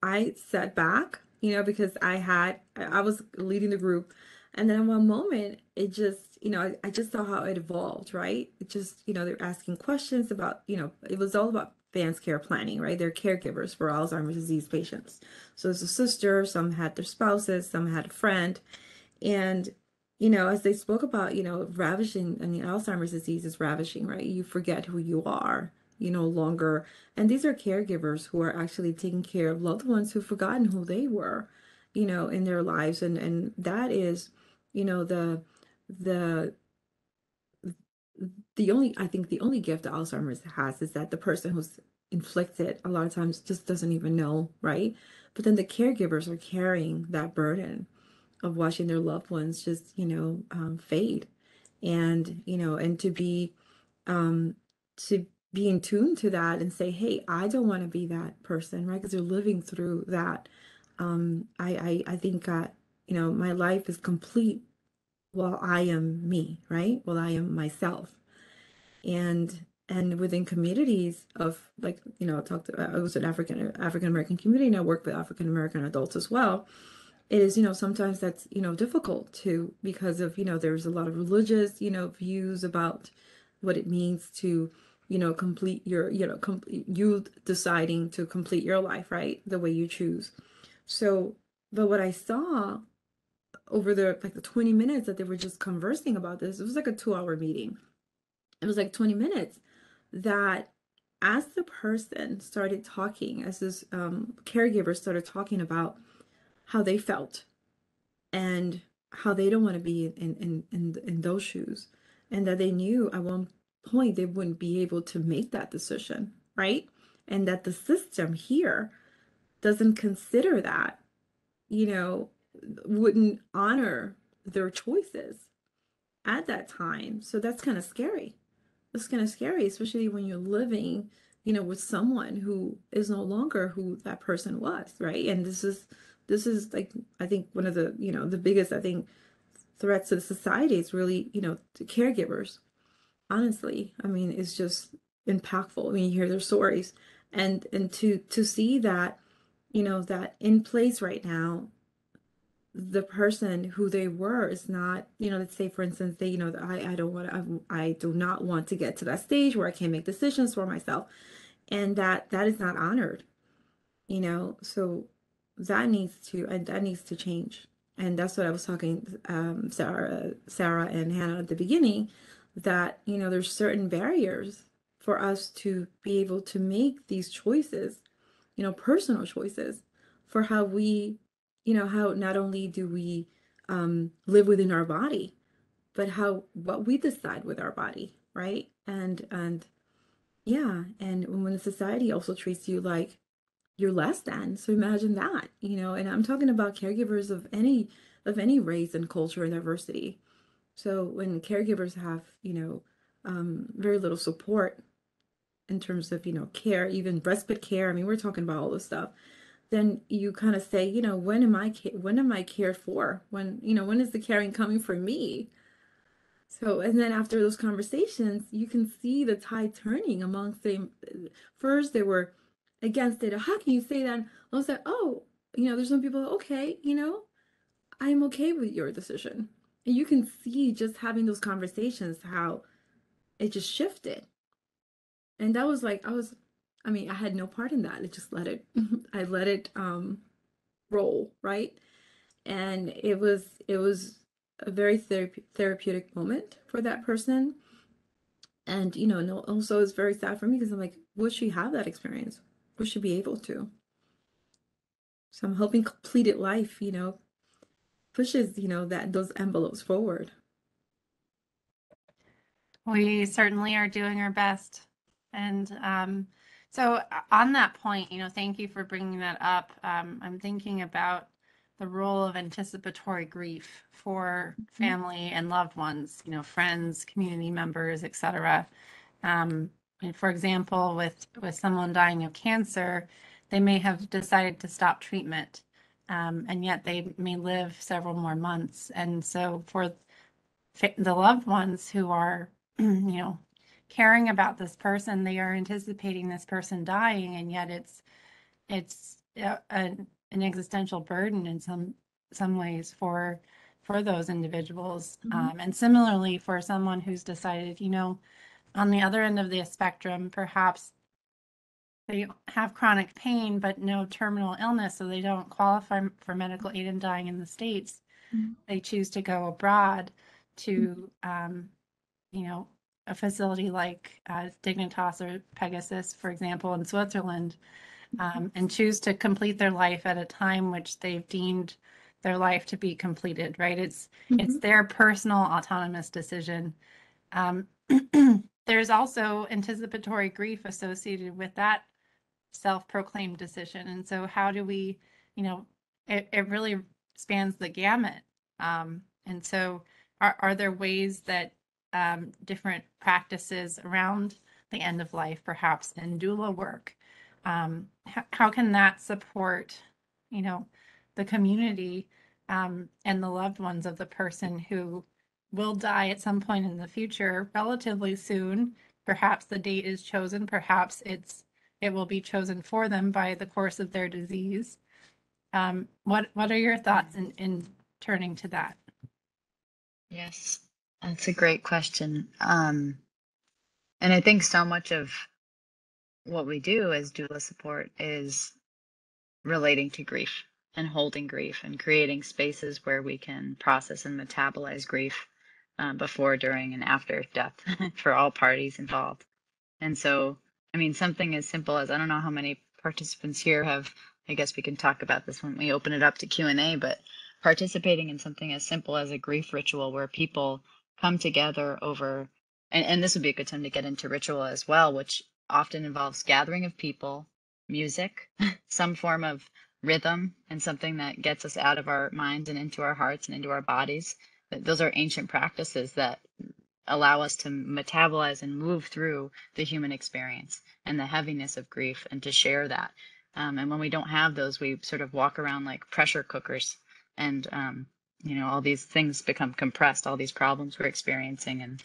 I sat back, because I was leading the group, and then in one moment it just, I just saw how it evolved, right? It just, they're asking questions about, it was all about advanced care planning, right? They're caregivers for Alzheimer's disease patients. So there's a sister, some had their spouses, some had a friend, and as they spoke about, ravishing, I mean, Alzheimer's disease is ravishing, right? You forget who you are. You no longer, and these are caregivers who are actually taking care of loved ones who've forgotten who they were, in their lives. And that is, the the only, I think the only gift that Alzheimer's has is that the person who's inflicted a lot of times just doesn't even know, right? But then the caregivers are carrying that burden of watching their loved ones just, fade. And, and um, to be in tune to that and say, hey, I don't want to be that person, right? Because they're living through that. I think, my life is complete while I am me, right? While I am myself. And within communities of, like, I was an African American community, and I work with African American adults as well. It is, sometimes that's, difficult to, because of, there's a lot of religious, views about what it means to, complete your, you deciding to complete your life, right? The way you choose. So, but what I saw over the 20 minutes that they were just conversing about this, it was like a 2-hour meeting. It was like 20 minutes that as the person started talking, as this caregiver started talking about how they felt and how they don't want to be in those shoes, and that they knew at one point they wouldn't be able to make that decision, right? And that the system here doesn't consider that, you know, wouldn't honor their choices at that time. So that's kind of scary. It's kind of scary, especially when you're living, with someone who is no longer who that person was, right? And this is like, I think one of the, the biggest, I think, threats to the society is really, the caregivers. Honestly, I mean, it's just impactful. I mean, you hear their stories, and to see that, that in place right now, the person who they were is not, let's say for instance, they, I don't want to, I do not want to get to that stage where I can't make decisions for myself, and that is not honored, so that needs to change. And that's what I was talking, Sarah and Hannah at the beginning, that, there's certain barriers for us to be able to make these choices, personal choices, for how we, how not only do we live within our body, but how what we decide with our body, right? And yeah, and when the society also treats you like you're less than, so imagine that, and I'm talking about caregivers of any race and culture and diversity. So when caregivers have, very little support in terms of, care, even respite care. I mean, we're talking about all this stuff. Then you kind of say, when am I cared for? When is the caring coming for me? So, and then after those conversations, you can see the tide turning amongst them. First, they were against it. How can you say that? And I was like, oh, there's some people, okay, I'm okay with your decision. And you can see just having those conversations how it just shifted. And that was like, I mean, I had no part in that. I just let it, I let it roll, right? And it was a very therapeutic moment for that person. And no, also it's very sad for me because I'm like, would she have that experience? Would she be able to? So I'm hoping completed life, pushes, that those envelopes forward. We certainly are doing our best. And so on that point, thank you for bringing that up. I'm thinking about the role of anticipatory grief for family and loved ones, friends, community members, etc. And for example, with someone dying of cancer, they may have decided to stop treatment, and yet they may live several more months. And so for the loved ones who are, caring about this person, they are anticipating this person dying, and yet it's an existential burden in some ways for those individuals. And similarly, for someone who's decided, on the other end of the spectrum, perhaps they have chronic pain but no terminal illness, so they don't qualify for medical aid in dying in the States. They choose to go abroad to, a facility like Dignitas or Pegasus, for example, in Switzerland, and choose to complete their life at a time which they've deemed their life to be completed, right? It's their personal autonomous decision. There's also anticipatory grief associated with that self-proclaimed decision. And so how do we, it really spans the gamut. And so are there ways that different practices around the end of life, perhaps in doula work, how can that support, the community and the loved ones of the person who will die at some point in the future, relatively soon? Perhaps the date is chosen, perhaps it will be chosen for them by the course of their disease. What are your thoughts in turning to that? Yes, that's a great question. And I think so much of what we do as doula support is relating to grief. and holding grief and creating spaces where we can process and metabolize grief before, during, and after death for all parties involved. And so, I mean, something as simple as, I don't know how many participants here have, I guess we can talk about this when we open it up to Q&A, but participating in something as simple as a grief ritual where people come together over, and this would be a good time to get into ritual as well, which often involves gathering of people, music, some form of rhythm, and something that gets us out of our minds and into our hearts and into our bodies. Those are ancient practices that allow us to metabolize and move through the human experience and the heaviness of grief, and to share that. And when we don't have those, we sort of walk around like pressure cookers, and all these things become compressed, all these problems we're experiencing. And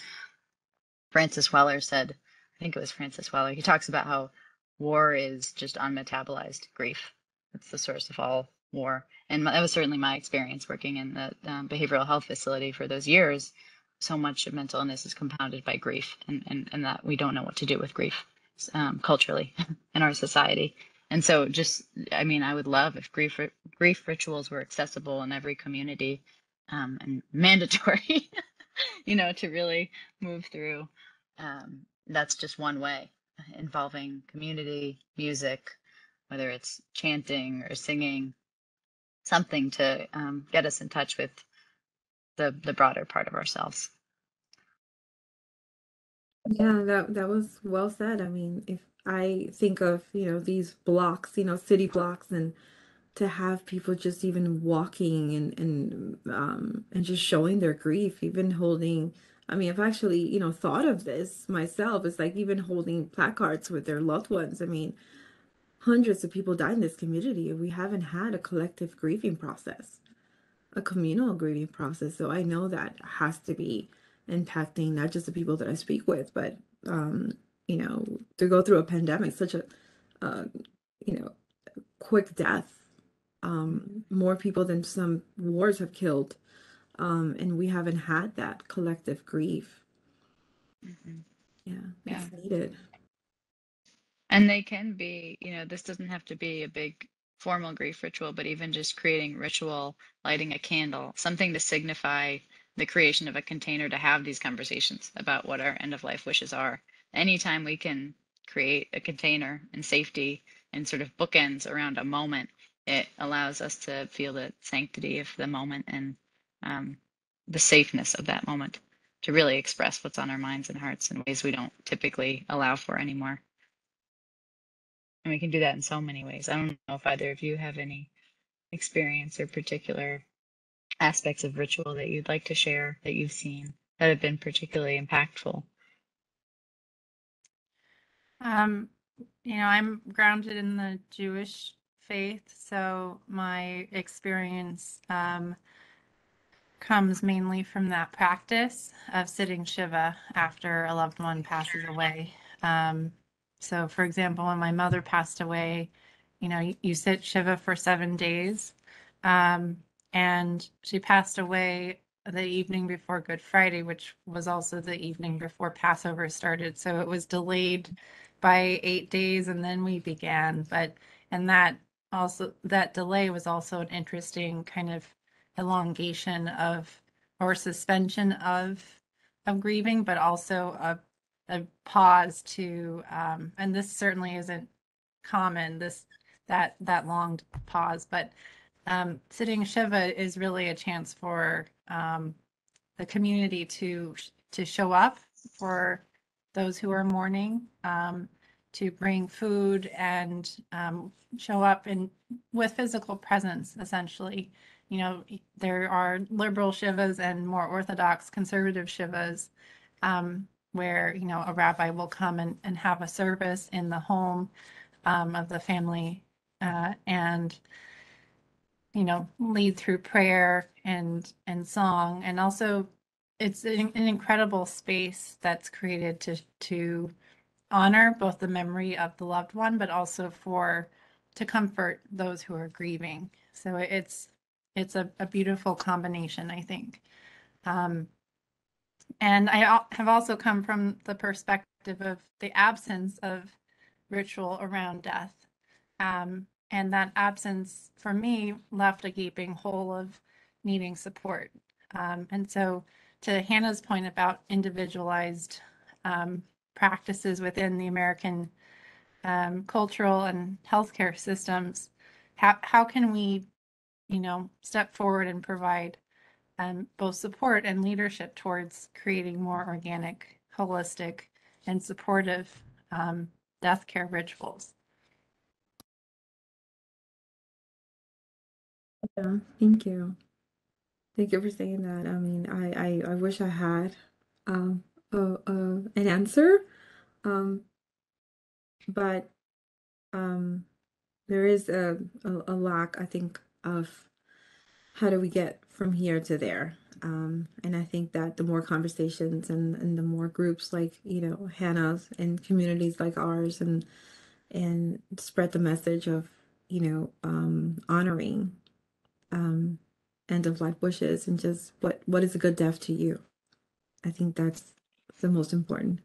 Francis Weller said, I think it was Francis Weller, he talks about how war is just unmetabolized grief. It's the source of all war. And that was certainly my experience working in the behavioral health facility for those years. So much of mental illness is compounded by grief, and that we don't know what to do with grief culturally in our society. And so I mean, I would love if grief rituals were accessible in every community, and mandatory, to really move through. That's just one way, involving community, music, whether it's chanting or singing, something to get us in touch with the broader part of ourselves. Yeah, that was well said. I mean, if I think of, these blocks, city blocks, and to have people just even walking and just showing their grief, even holding, I mean, I've actually, thought of this myself. It's like even holding placards with their loved ones. I mean, hundreds of people died in this community, and we haven't had a collective grieving process, a communal grieving process. So I know that has to be impacting not just the people that I speak with, but to go through a pandemic, such a uh, you know quick death, more people than some wars have killed, and we haven't had that collective grief. Mm-hmm. Yeah, Yeah. it's needed. And they can be, this doesn't have to be a big formal grief ritual, but even just creating ritual, lighting a candle, something to signify the creation of a container to have these conversations about what our end of life wishes are. Anytime we can create a container and safety and sort of bookends around a moment, it allows us to feel the sanctity of the moment and the safeness of that moment to really express what's on our minds and hearts in ways we don't typically allow for anymore. And we can do that in so many ways. I don't know if either of you have any experience or particular aspects of ritual that you'd like to share that you've seen that have been particularly impactful. I'm grounded in the Jewish faith, so my experience comes mainly from that practice of sitting Shiva after a loved one passes away. So, for example, when my mother passed away, you sit Shiva for 7 days. And she passed away the evening before Good Friday, which was also the evening before Passover started. So it was delayed by 8 days, and then we began. And that delay was also an interesting kind of elongation of, or suspension of grieving, but also a pause to, and this certainly isn't common, that long pause, but sitting Shiva is really a chance for the community to show up for those who are mourning, to bring food and show up with physical presence, essentially. There are liberal Shivas and more orthodox conservative Shivas, where, a rabbi will come and have a service in the home of the family, and lead through prayer and song. And also it's an incredible space that's created to honor both the memory of the loved one, but also to comfort those who are grieving. So it's a beautiful combination, I think. And I have also come from the perspective of the absence of ritual around death. And that absence for me left a gaping hole of needing support. And so to Hannah's point about individualized practices within the American cultural and healthcare systems, how can we, step forward and provide both support and leadership towards creating more organic, holistic, and supportive death care rituals? Yeah, thank you. Thank you for saying that. I mean, I wish I had um, an answer, um, but um, there is a lack, I think, of how do we get from here to there. And I think that the more conversations and the more groups like, Hannah's and communities like ours and spread the message of, honoring um, end of life wishes and just what is a good death to you. I think that's the most important,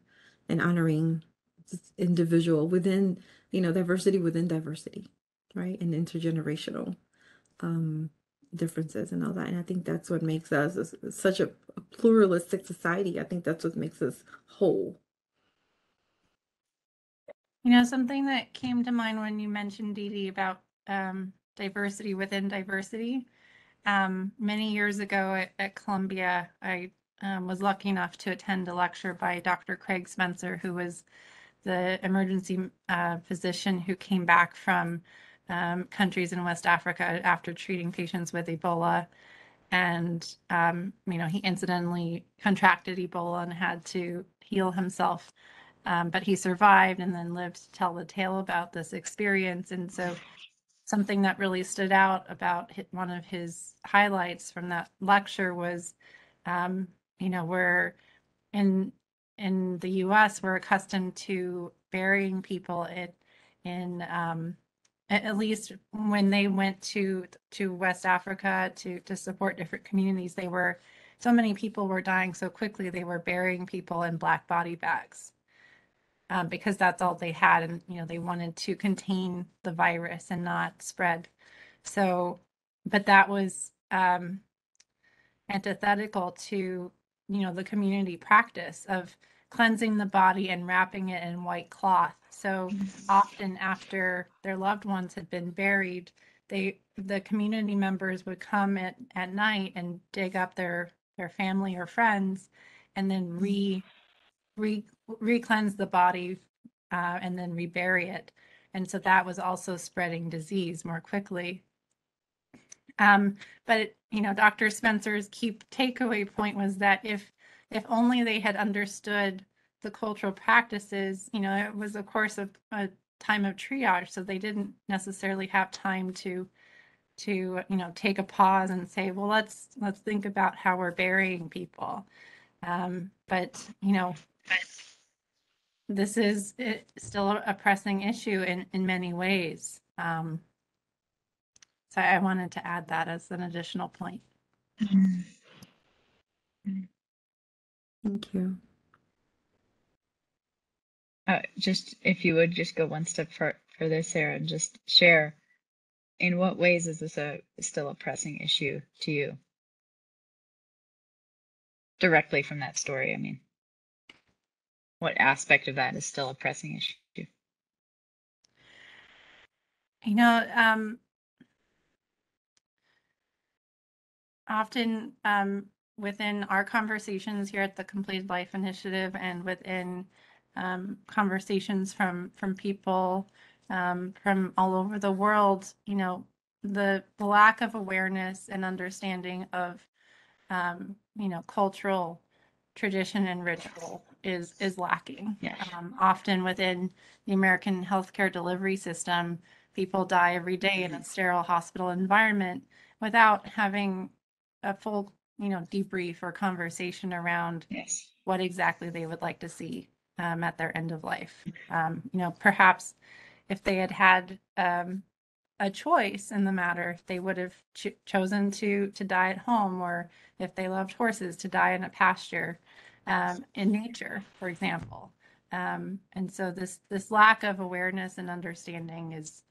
and honoring this individual within, diversity within diversity, right? And intergenerational um, differences and all that. And I think that's what makes us such a pluralistic society. I think that's what makes us whole. Something that came to mind when you mentioned, Didi, about diversity within diversity. Many years ago at Columbia, I was lucky enough to attend a lecture by Dr. Craig Spencer, who was the emergency physician who came back from countries in West Africa after treating patients with Ebola. And, he incidentally contracted Ebola and had to heal himself. But he survived and then lived to tell the tale about this experience. And so something that really stood out about one of his highlights from that lecture was, we're in the U.S., we're accustomed to burying people in at least when they went to West Africa to support different communities, so many people were dying so quickly, they were burying people in black body bags. Because that's all they had, and they wanted to contain the virus and not spread. So, but that was antithetical to the community practice of cleansing the body and wrapping it in white cloth. So often after their loved ones had been buried, the community members would come at night and dig up their family or friends, and then re-cleanse the body, and then rebury it. And so that was also spreading disease more quickly. But Dr. Spencer's key takeaway point was that if only they had understood the cultural practices, it was of course a time of triage, so they didn't necessarily have time to take a pause and say, well, let's think about how we're burying people. But this is still a pressing issue in many ways. So I wanted to add that as an additional point. Thank you. Just if you would just go one step further, Sarah, and just share, in what ways is this still a pressing issue to you? Directly from that story, I mean. What aspect of that is still a pressing issue? Often within our conversations here at the Completed Life Initiative, and within conversations from people from all over the world, the lack of awareness and understanding of cultural tradition and ritual is lacking. Yes. Often within the American healthcare delivery system, people die every day in a sterile hospital environment without having a full, debrief or conversation around Yes. what exactly they would like to see at their end of life. Perhaps if they had a choice in the matter, they would have chosen to die at home, or if they loved horses, to die in a pasture in nature, for example. And so this lack of awareness and understanding is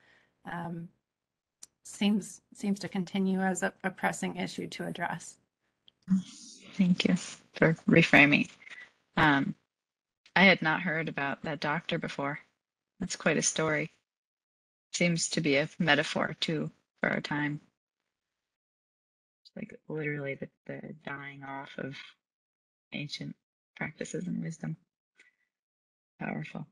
seems to continue as a pressing issue to address. Thank you for reframing. I had not heard about that doctor before. That's quite a story. Seems to be a metaphor too for our time. It's like literally the dying off of ancient practices and wisdom. Powerful.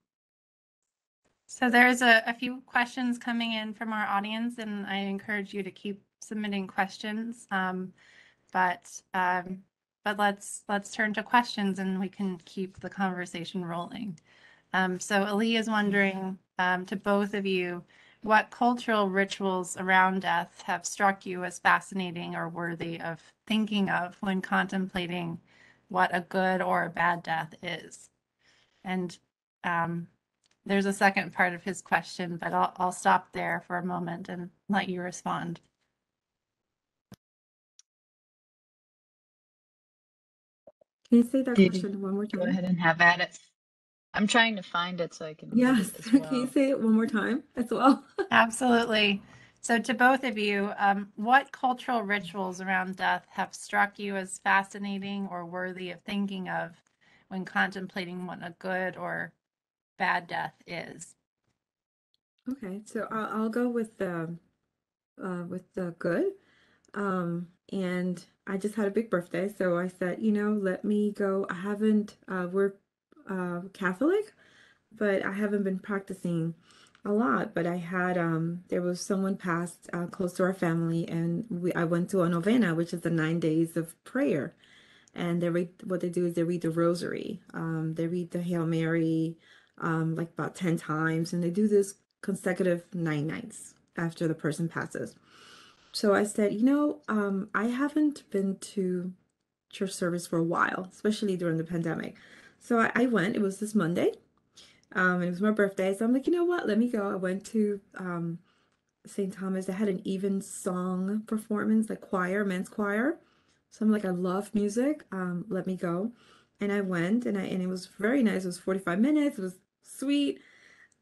So there's a few questions coming in from our audience, and I encourage you to keep submitting questions. But let's turn to questions, and we can keep the conversation rolling. So Ali is wondering, to both of you, what cultural rituals around death have struck you as fascinating or worthy of thinking of when contemplating what a good or a bad death is? And there's a second part of his question, but I'll stop there for a moment and let you respond. Can you say that Didi, question one more go time? ahead and have at it. I'm trying to find it so I can read Yes. it as Can you well. say it one more time as well? Absolutely. So to both of you, what cultural rituals around death have struck you as fascinating or worthy of thinking of when contemplating what a good or bad death is? Okay, so I'll go with the good. And I just had a big birthday, so I said, let me go. I haven't, we're Catholic, but I haven't been practicing a lot. But I had, there was someone passed close to our family, and I went to a novena, which is the 9 days of prayer. And what they do is they read the rosary. They read the Hail Mary, like about 10 times, and they do this consecutive 9 nights after the person passes. So I said, I haven't been to church service for a while, especially during the pandemic. So I went. It was this Monday, and it was my birthday. So I'm like, you know what? Let me go. I went to St. Thomas. They had an even song performance, like choir, men's choir. So I'm like, I love music. Let me go. And I went, and it was very nice. It was 45 minutes. It was sweet.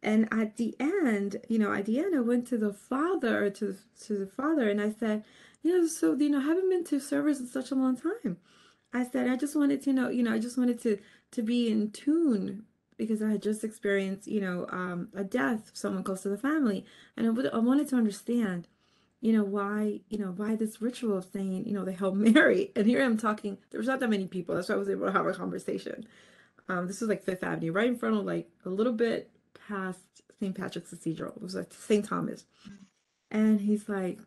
And at the end, I went to the father, to the father, and I said, so, I haven't been to service in such a long time. I said, I just wanted to know, I just wanted to be in tune because I had just experienced, a death of someone close to the family. And I wanted to understand, why this ritual of saying, the Hail Mary. And here I'm talking, there was not that many people. That's why I was able to have a conversation. This was like Fifth Avenue, right in front of, like, a little bit past St. Patrick's Cathedral. It was like St. Thomas. And he's like,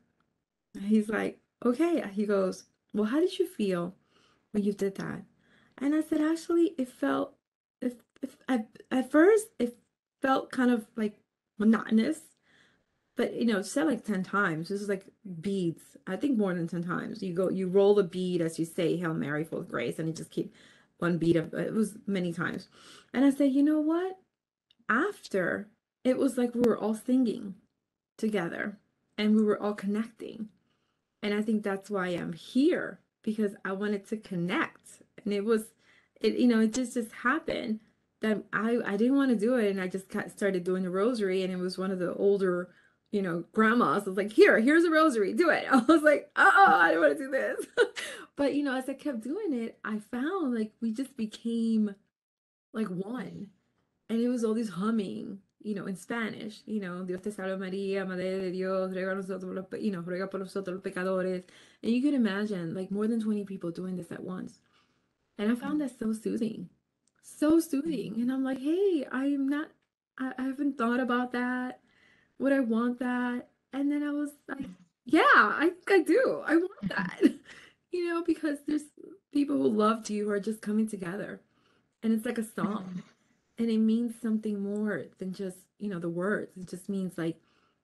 okay. He goes, well, how did you feel when you did that? And I said, actually, it felt, if at first, it felt kind of like monotonous, but said like 10 times. This is like beads. I think more than 10 times. You roll the bead as you say Hail Mary, full of grace, and you just keep one bead of it. Was many times. And I said, you know what? After, it was like we were all singing together and we were all connecting. And I think that's why I'm here, because I wanted to connect. And it just happened that I didn't want to do it. And I just started doing the rosary. And it was one of the older, grandmas. I was like, here's a rosary, do it. I was like, oh, I don't want to do this. But, as I kept doing it, I found like we just became like one. And it was all this humming, in Spanish, Dios te salve María, Madre de Dios, ruega nosotros, ruega por nosotros los pecadores. And you could imagine like more than 20 people doing this at once. And I found that so soothing, so soothing. And I'm like, hey, I haven't thought about that. Would I want that? And then I was like, yeah, I think I do. I want that, because there's people who loved you who are just coming together. And it's like a song. And it means something more than just, the words. It just means like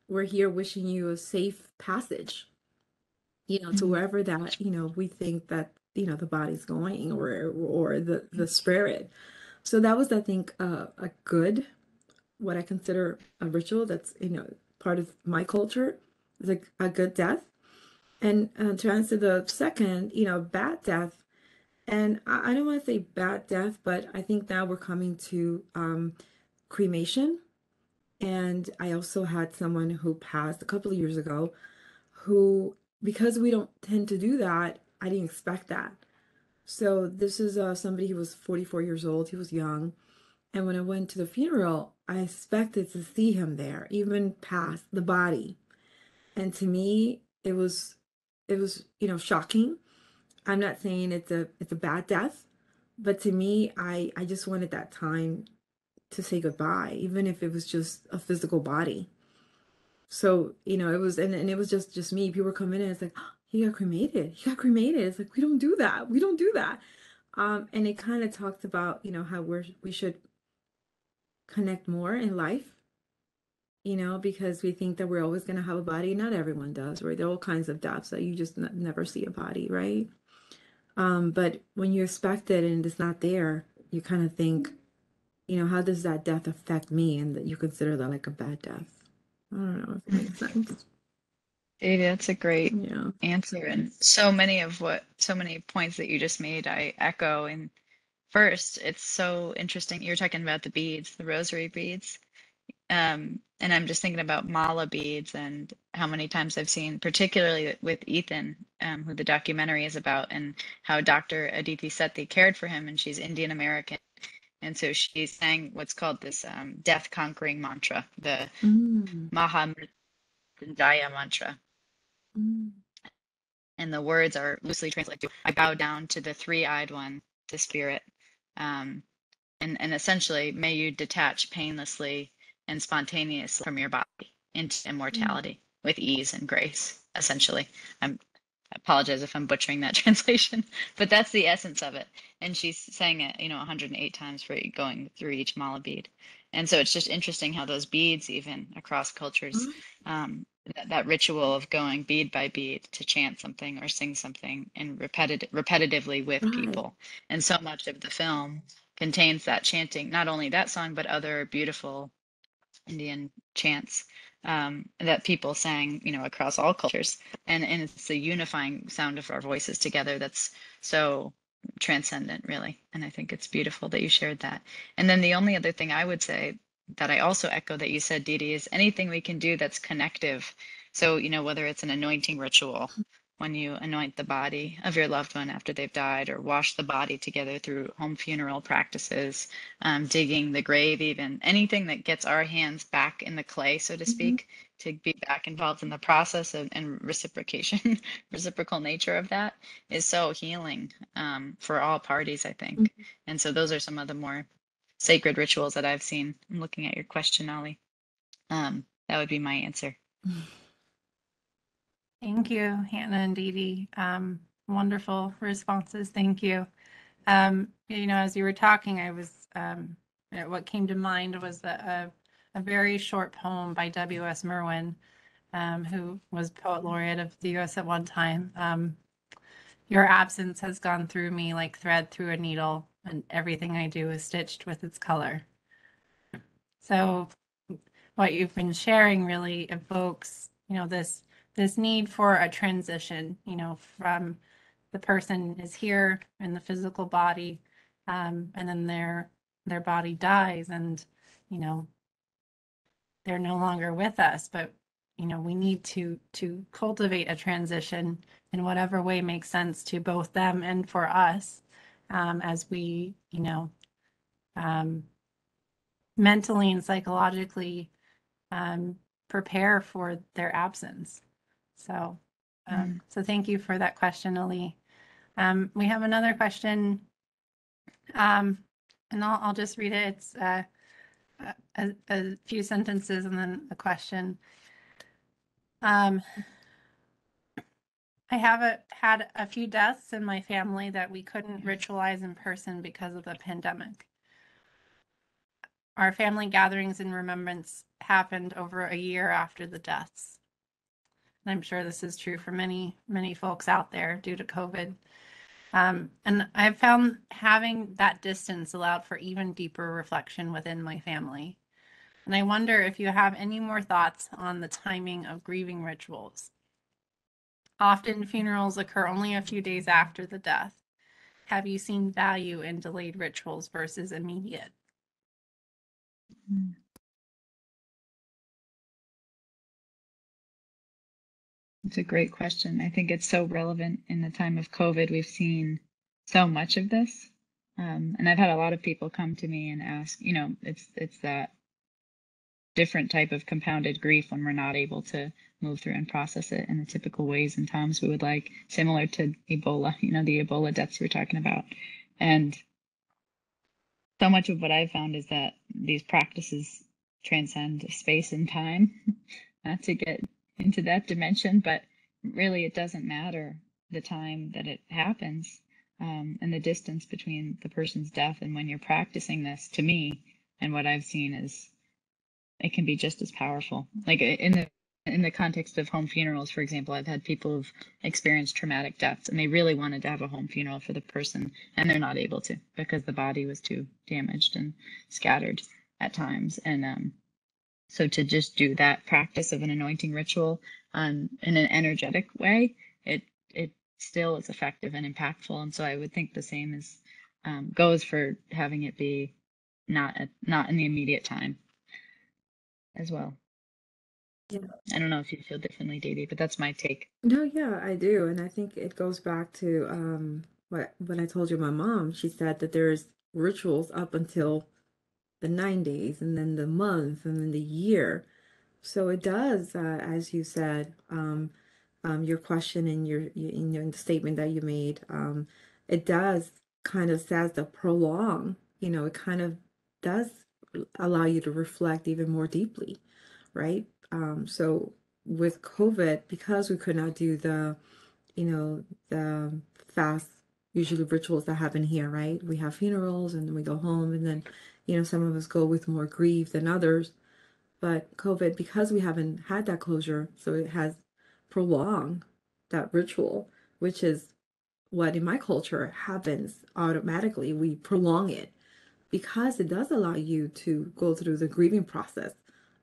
we're here wishing you a safe passage, to wherever that, we think that, the body's going, or the spirit. So that was, I think, a good, what I consider a ritual that's, part of my culture, is like a good death. And to answer the second, bad death. And I don't want to say bad death, but I think now we're coming to cremation. And I also had someone who passed a couple of years ago. who, because we don't tend to do that, I didn't expect that. So this is somebody who was 44 years old. He was young. And when I went to the funeral, I expected to see him there, even past the body. And to me, it was, shocking. I'm not saying it's a bad death, but to me, I just wanted that time to say goodbye, even if it was just a physical body. So, it was, and it was just me. People were coming in, it's like, "Oh, he got cremated. He got cremated." It's like, we don't do that. We don't do that. And it kind of talked about, how we should connect more in life, because we think that we're always going to have a body. Not everyone does, right? There are all kinds of deaths that you just never see a body, right? But when you expect it and it's not there, you kind of think, how does that death affect me? And that you consider that like a bad death. I don't know if it makes sense. Didi, that's a great Yeah. answer. And so many points that you just made, I echo. And first, it's so interesting. You're talking about the beads, the rosary beads. And I'm just thinking about mala beads and how many times I've seen, particularly with Ethan, who the documentary is about, and how Dr. Aditi Sethi cared for him, and she's Indian American. And so she sang what's called this death conquering mantra, the Mm, Mahamrityunjaya mantra. mm, And the words are loosely translated to, I bow down to the three-eyed one, the spirit. Um, and essentially, may you detach painlessly and spontaneously from your body into mm. immortality with ease and grace, essentially. I apologize if I'm butchering that translation, but that's the essence of it. And she's saying it, 108 times for going through each mala bead. And so it's just interesting how those beads, even across cultures, Right. that ritual of going bead by bead to chant something or sing something and repetitively with Right. people. And so much of the film contains that chanting, not only that song, but other beautiful Indian chants that people sang, across all cultures. And it's the unifying sound of our voices together that's so transcendent, really. And I think it's beautiful that you shared that. And then the only other thing I would say that I also echo that you said, Didi, is anything we can do that's connective. So, whether it's an anointing ritual, when you anoint the body of your loved one after they've died, or wash the body together through home funeral practices, digging the grave, even anything that gets our hands back in the clay, so to Mhm. speak, to be back involved in the process and reciprocation, reciprocal nature of that is so healing for all parties, I think. And so those are some of the more sacred rituals that I've seen. I'm looking at your question, Ollie. That would be my answer. Thank you, Hannah and Didi. Wonderful responses. Thank you. As you were talking, I was what came to mind was a very short poem by W.S. Merwin, who was poet laureate of the U.S. at one time. Your absence has gone through me like thread through a needle, and everything I do is stitched with its color. So what you've been sharing really evokes, this need for a transition, from the person is here in the physical body, and then their body dies, and they're no longer with us. But we need to cultivate a transition in whatever way makes sense to both them and for us, as we um, mentally and psychologically prepare for their absence. So, so thank you for that question, Ali. We have another question, and I'll just read it. It's a few sentences and then a question. I have had a few deaths in my family that we couldn't ritualize in person because of the pandemic. Our family gatherings and remembrance happened over a year after the deaths. And I'm sure this is true for many, many folks out there due to COVID. And I've found having that distance allowed for even deeper reflection within my family. And I wonder if you have any more thoughts on the timing of grieving rituals. Often funerals occur only a few days after the death. Have you seen value in delayed rituals versus immediate? Yeah. 。 . 。 . 。 . 。 . 。 . 。 . 。 . 。 . 。 . 。 . 。 . 。 . 。 . 。 . 。 . 。 . 。 . 。 . 。 . 。 . 。 . 。 . 。 . 。 . 。 . 。 . Mm. It's a great question. I think it's so relevant in the time of COVID. We've seen so much of this. And I've had a lot of people come to me and ask, it's that different type of compounded grief when we're not able to move through and process it in the typical ways and times we would like, similar to Ebola, the Ebola deaths you were talking about. And so much of what I've found is that these practices transcend space and time, not to get into that dimension, but really it doesn't matter the time that it happens, and the distance between the person's death and when you're practicing this, to me, and what I've seen is it can be just as powerful. Like in the context of home funerals, for example, I've had people who've experienced traumatic deaths and they really wanted to have a home funeral for the person and they're not able to because the body was too damaged and scattered at times. And so to just do that practice of an anointing ritual in an energetic way, it still is effective and impactful. And so I would think the same as goes for having it be not in the immediate time as well. Yeah. I don't know if you feel differently, Didi, but that's my take. No, yeah, I do. And I think it goes back to what I told you, my mom. She said that there's rituals up until the 9 days and then the month and then the year. So it does, as you said, your question and in the statement that you made, it does kind of says the prolong, it kind of does allow you to reflect even more deeply, right? So with COVID, because we could not do the fast, usually rituals that happen here, right? We have funerals and then we go home and then, some of us go with more grief than others. But COVID, because we haven't had that closure, so it has prolonged that ritual, which is what in my culture happens automatically. We prolong it because it does allow you to go through the grieving process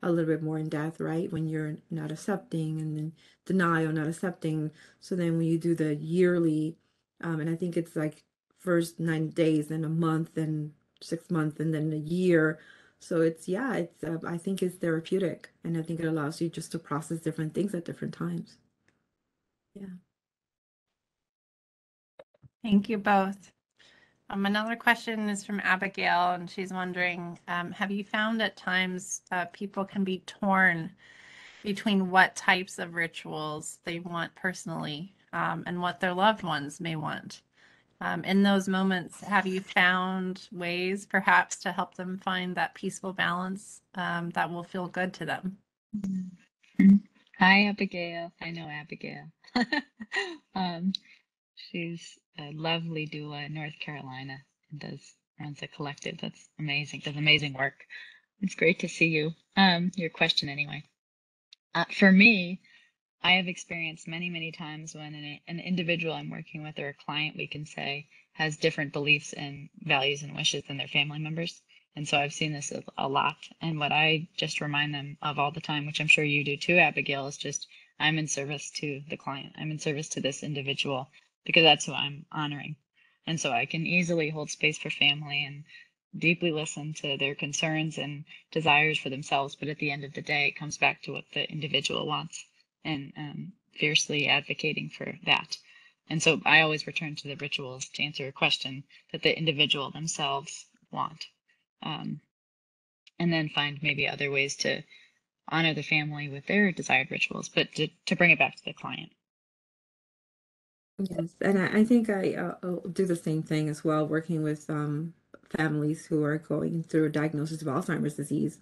a little bit more in depth, right? When you're not accepting and then denial, not accepting. So then when you do the yearly, and I think it's like first 9 days, then a month, then 6 months, and then a year. So I think it's therapeutic, and I think it allows you just to process different things at different times. Yeah. Thank you both. Another question is from Abigail, and she's wondering, have you found at times people can be torn between what types of rituals they want personally and what their loved ones may want? In those moments, have you found ways perhaps to help them find that peaceful balance that will feel good to them? Hi, Abigail. I know Abigail. She's a lovely doula in North Carolina and runs a collective that's amazing, does amazing work. It's great to see you. Your question anyway. For me, I have experienced many, many times when an individual I'm working with or a client, we can say, has different beliefs and values and wishes than their family members. And so I've seen this a lot. And what I just remind them of all the time, which I'm sure you do too, Abigail, is just I'm in service to the client. I'm in service to this individual because that's who I'm honoring. And so I can easily hold space for family and deeply listen to their concerns and desires for themselves. But at the end of the day, it comes back to what the individual wants and fiercely advocating for that. And so I always return to the rituals to answer a question that the individual themselves want. And then find maybe other ways to honor the family with their desired rituals, but to bring it back to the client. Yes, and I think I'll do the same thing as well, working with families who are going through a diagnosis of Alzheimer's disease.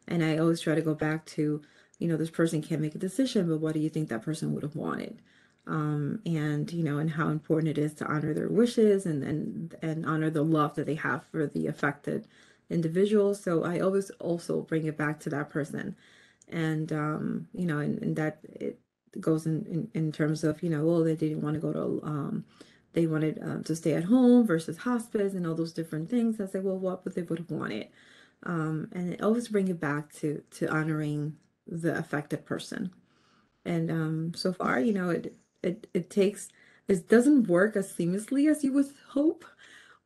And I always try to go back to, this person can't make a decision, but what do you think that person would have wanted? And how important it is to honor their wishes and honor the love that they have for the affected individual. So I always also bring it back to that person. And and that it goes in terms of, well, they didn't want to go to they wanted to stay at home versus hospice and all those different things. I say, well, what would they would have wanted? And it always bring it back to honoring the affected person. And so far, it doesn't work as seamlessly as you would hope,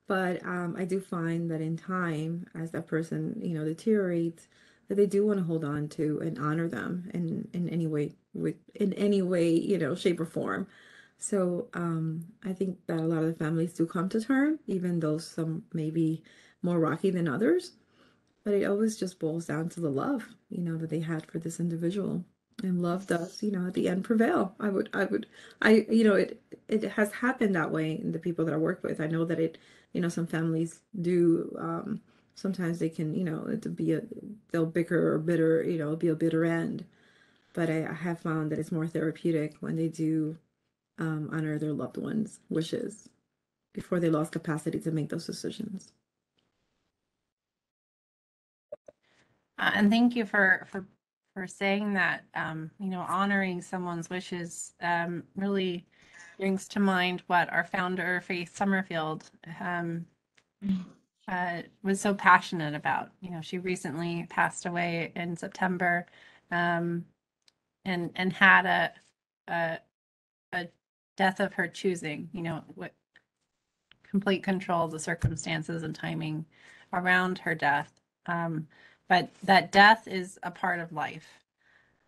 but I do find that in time, as that person, deteriorates, that they do want to hold on to and honor them in any way, in any way, shape or form. So I think that a lot of the families do come to term, even though some may be more rocky than others. But it always just boils down to the love, that they had for this individual. And love does, at the end prevail. It has happened that way in the people that I work with. I know that some families do, sometimes they can, they'll bicker or bitter, it'll be a bitter end. But I have found that it's more therapeutic when they do honor their loved ones' wishes before they lost capacity to make those decisions. And thank you for saying that. Honoring someone's wishes really brings to mind what our founder, Faith Summerfield, was so passionate about. She recently passed away in September, and had a death of her choosing. With complete control of the circumstances and timing around her death. But that death is a part of life,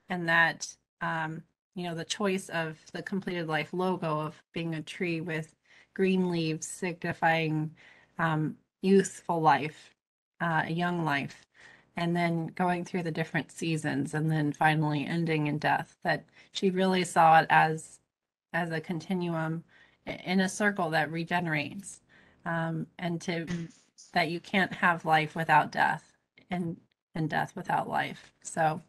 and that the choice of the completed life logo of being a tree with green leaves signifying youthful life, a young life, and then going through the different seasons and then finally ending in death, that she really saw it as a continuum in a circle that regenerates, and that you can't have life without death, and death without life. So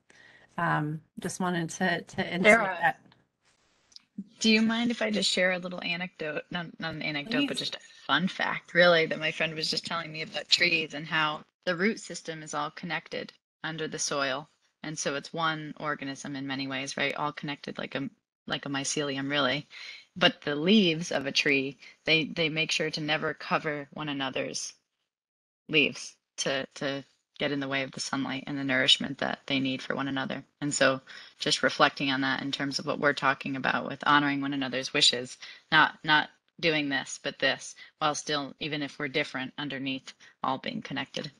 just wanted to insert that. Do you mind if I just share a little anecdote? Not an anecdote, but Please. just a fun fact, really, that my friend was just telling me about trees and how the root system is all connected under the soil. And so it's one organism in many ways, right? All connected like a mycelium, really. But the leaves of a tree, they make sure to never cover one another's leaves to get in the way of the sunlight and the nourishment that they need for one another. And so just reflecting on that in terms of what we're talking about with honoring one another's wishes, not doing this, but this, while still, even if we're different, underneath, all being connected.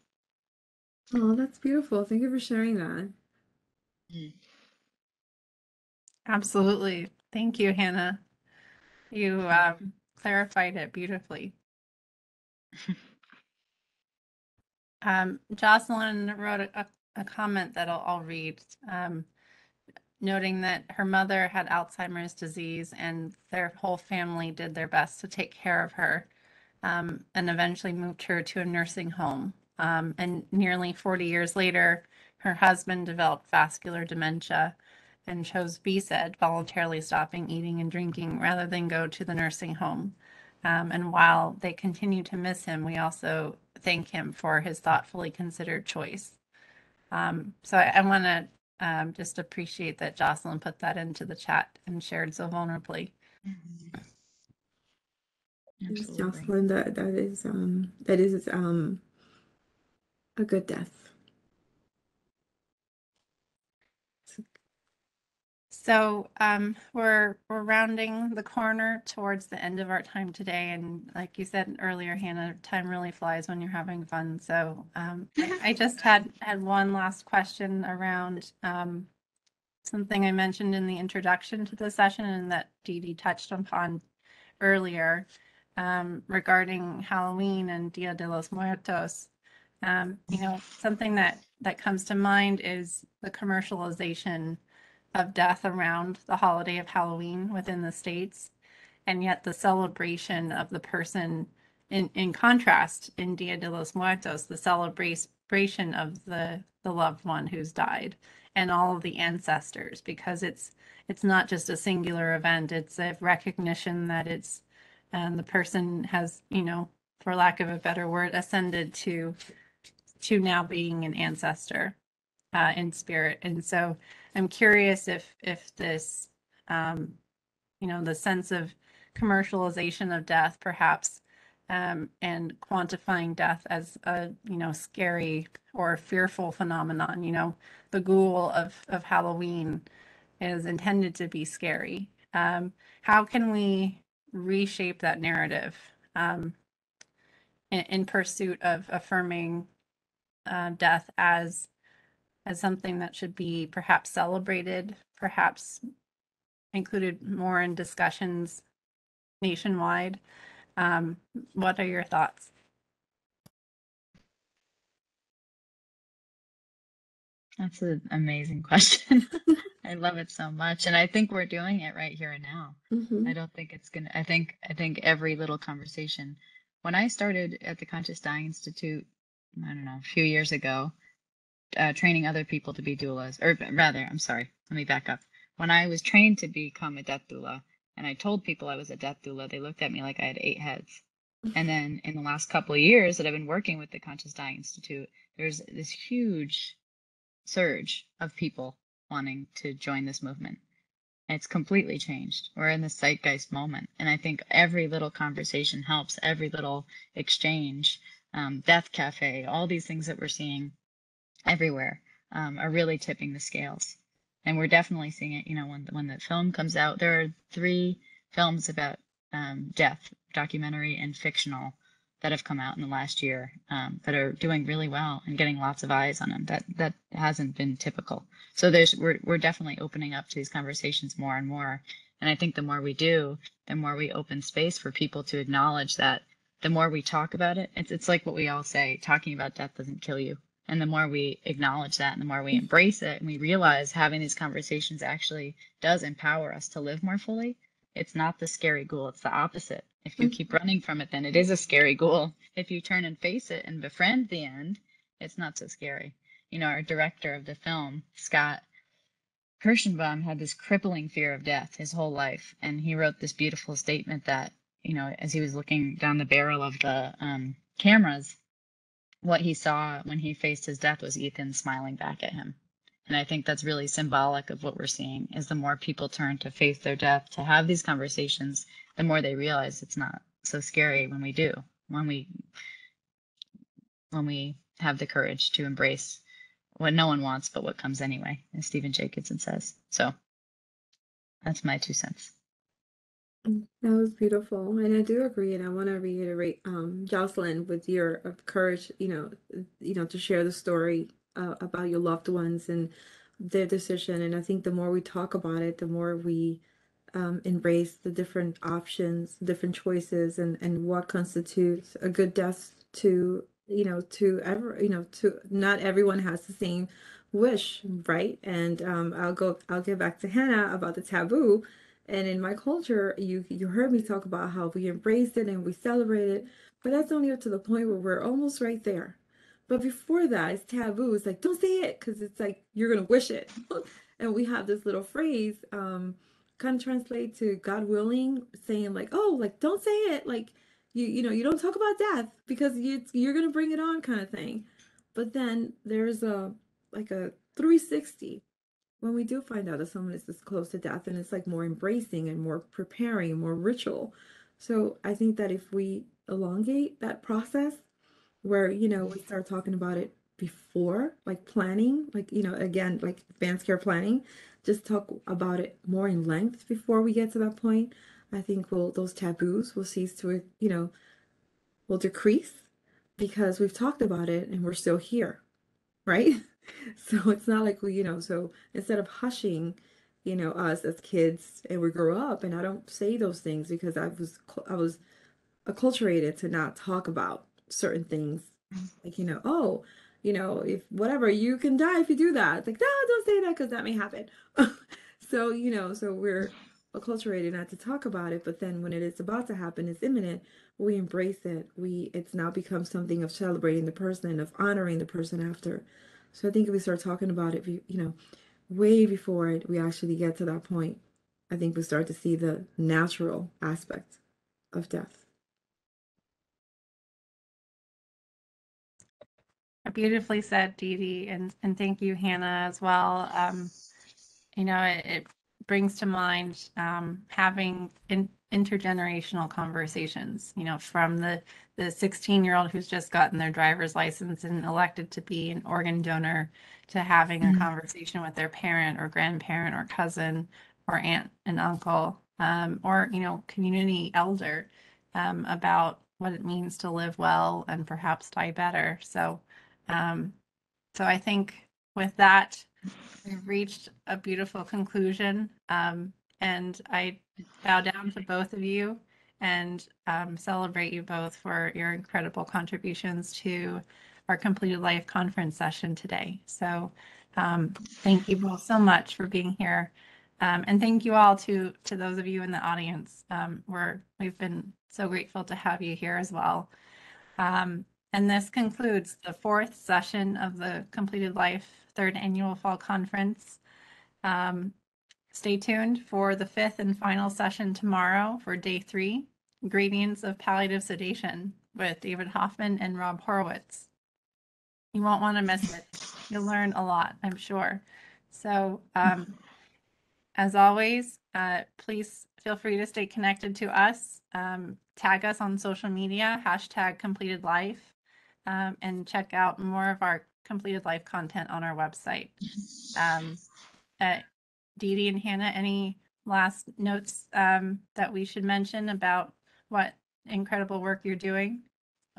Oh, that's beautiful. Thank you for sharing that. Absolutely. Thank you, Hannah. You clarified it beautifully. Jocelyn wrote a comment that I'll read, noting that her mother had Alzheimer's disease and their whole family did their best to take care of her, and eventually moved her to a nursing home. And nearly 40 years later, her husband developed vascular dementia and chose bedside, voluntarily stopping eating and drinking rather than go to the nursing home. And while they continue to miss him, we also thank him for his thoughtfully considered choice. So I want to just appreciate that Jocelyn put that into the chat and shared so vulnerably. Yes, Absolutely. Jocelyn, that is a good death. So we're rounding the corner towards the end of our time today, and like you said earlier, Hannah, time really flies when you're having fun. So I just had one last question around something I mentioned in the introduction to the session, and that Didi touched upon earlier, regarding Halloween and Dia de los Muertos. Something that comes to mind is the commercialization of death around the holiday of Halloween within the States, and yet the celebration of the person in contrast in Dia de los Muertos, the celebration of the loved one who's died and all of the ancestors, because it's not just a singular event, it's a recognition that it's the person has, for lack of a better word, ascended to now being an ancestor in spirit. And so I'm curious if this, the sense of commercialization of death, perhaps, and quantifying death as a, scary or fearful phenomenon. The ghoul of Halloween is intended to be scary. How can we reshape that narrative in pursuit of affirming death as as something that should be perhaps celebrated, perhaps included more in discussions nationwide. What are your thoughts? That's an amazing question. I love it so much, and I think we're doing it right here and now. I don't think it's gonna. I think every little conversation. When I started at the Conscious Dying Institute, I don't know, a few years ago, training other people to be doulas, or rather, I'm sorry, let me back up. When I was trained to become a death doula, and I told people I was a death doula, they looked at me like I had 8 heads. And then in the last couple of years that I've been working with the Conscious Dying Institute, there's this huge surge of people wanting to join this movement. It's completely changed. We're in the zeitgeist moment. And I think every little conversation helps, every little exchange, Death Cafe, all these things that we're seeing everywhere are really tipping the scales. And we're definitely seeing it, when the film comes out. There are 3 films about death, documentary and fictional, that have come out in the last year, that are doing really well and getting lots of eyes on them. That hasn't been typical. So we're definitely opening up to these conversations more and more. And I think the more we do, the more we open space for people to acknowledge that. The more we talk about it, it's like what we all say: talking about death doesn't kill you. And the more we acknowledge that, and the more we embrace it, and we realize having these conversations actually does empower us to live more fully. It's not the scary ghoul, it's the opposite. If you keep running from it, then it is a scary ghoul. If you turn and face it and befriend the end, it's not so scary. Our director of the film, Scott Kirschenbaum, had this crippling fear of death his whole life. And he wrote this beautiful statement that, as he was looking down the barrel of the cameras, what he saw when he faced his death was Ethan smiling back at him. And I think that's really symbolic of what we're seeing, is the more people turn to face their death, to have these conversations, the more they realize it's not so scary when we do, when we have the courage to embrace what no one wants, but what comes anyway, as Stephen Jacobson says. So that's my 2 cents. That was beautiful, and I do agree, and I want to reiterate, Jocelyn, with your courage, to share the story about your loved ones and their decision. And I think the more we talk about it, the more we embrace the different options, different choices, and what constitutes a good death to, to not everyone has the same wish, right? And I'll get back to Hannah about the taboo. And in my culture, you heard me talk about how we embraced it and we celebrate it, but that's only up to the point where we're almost right there. But before that, it's taboo. It's like, don't say it, because it's like you're gonna wish it. And we have this little phrase, kind of translate to God willing, saying like, oh, like don't say it, like you don't talk about death because you're gonna bring it on, kind of thing. But then there's a 360 when we do find out that someone is this close to death, and it's like more embracing and more preparing and more ritual. So I think that if we elongate that process, where we start talking about it before, like planning, like again, like advanced care planning, just talk about it more in length before we get to that point, I think those taboos will cease to, will decrease, because we've talked about it and we're still here, right? So it's not like so instead of hushing, us as kids, and we grow up, and I don't say those things because I was acculturated to not talk about certain things, like oh, if whatever, you can die if you do that. It's like, no, don't say that because that may happen. So so we're acculturated not to talk about it, but then when it is about to happen, it's imminent, we embrace it. It's now become something of celebrating the person and of honoring the person after. So I think if we start talking about it, way before we actually get to that point, I think we start to see the natural aspect of death. Beautifully said, Didi, and thank you, Hannah, as well. It brings to mind having intergenerational conversations, from the 16-year-old who's just gotten their driver's license and elected to be an organ donor, to having a conversation with their parent or grandparent or cousin or aunt and uncle, or, community elder, about what it means to live well and perhaps die better. So I think with that, we've reached a beautiful conclusion. And I bow down to both of you and celebrate you both for your incredible contributions to our Completed Life conference session today. So thank you both so much for being here. And thank you all to those of you in the audience. We've been so grateful to have you here as well. And this concludes the fourth session of the Completed Life third annual fall conference. Stay tuned for the fifth and final session tomorrow for day 3, Gradients of Palliative Sedation with David Hoffman and Rob Horowitz. You won't want to miss it. You'll learn a lot, I'm sure. So as always, please feel free to stay connected to us. Tag us on social media, #CompletedLife, and check out more of our Completed Life content on our website. Didi and Hannah, any last notes that we should mention about what incredible work you're doing?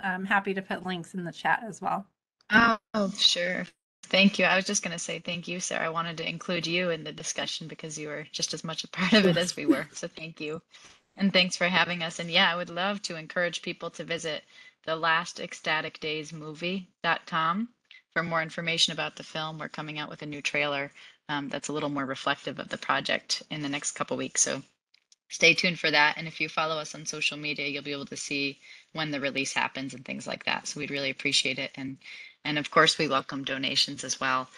I'm happy to put links in the chat as well. Oh, sure. Thank you. I was just going to say thank you, Sarah. I wanted to include you in the discussion because you were just as much a part of it as we were. So thank you. And thanks for having us. And yeah, I would love to encourage people to visit the lastecstaticdaysmovie.com for more information about the film. We're coming out with a new trailer that's a little more reflective of the project in the next couple weeks. So stay tuned for that. And if you follow us on social media, you'll be able to see when the release happens and things like that. So we'd really appreciate it. And of course, we welcome donations as well,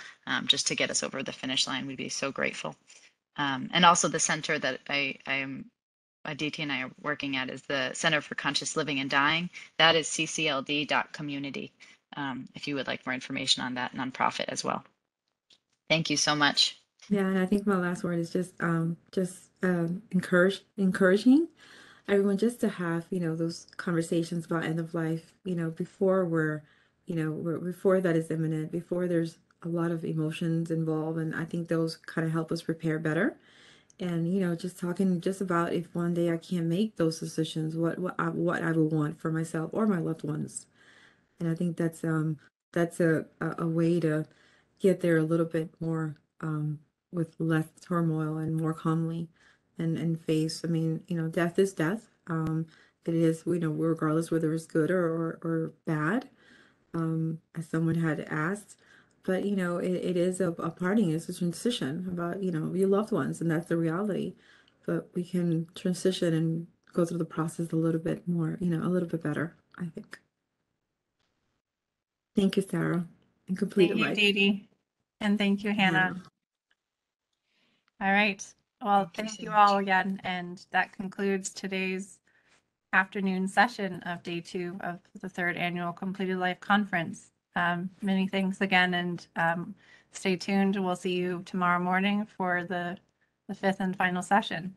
just to get us over the finish line. We'd be so grateful. And also the center that DT and I are working at is the Center for Conscious Living and Dying. That is ccld.community, if you would like more information on that nonprofit as well. Thank you so much. Yeah, and I think my last word is just encouraging everyone just to have, those conversations about end of life, before before that is imminent, before there's a lot of emotions involved. And I think those kind of help us prepare better. And, just talking just about if one day I can't make those decisions, what I would want for myself or my loved ones. And I think that's a way to get there a little bit more with less turmoil and more calmly and face. I mean, death is death. It is, regardless whether it's good or bad, as someone had asked. But, it is a parting, it's a transition about, your loved ones, and that's the reality. But we can transition and go through the process a little bit more, a little bit better, I think. Thank you, Sarah. And Completed Thank you, Life. Didi. And thank you, Hannah. All right. Well, thank you all again. And that concludes today's afternoon session of day 2 of the 3rd annual Completed Life conference. Many thanks again, and stay tuned. We'll see you tomorrow morning for the 5th and final session.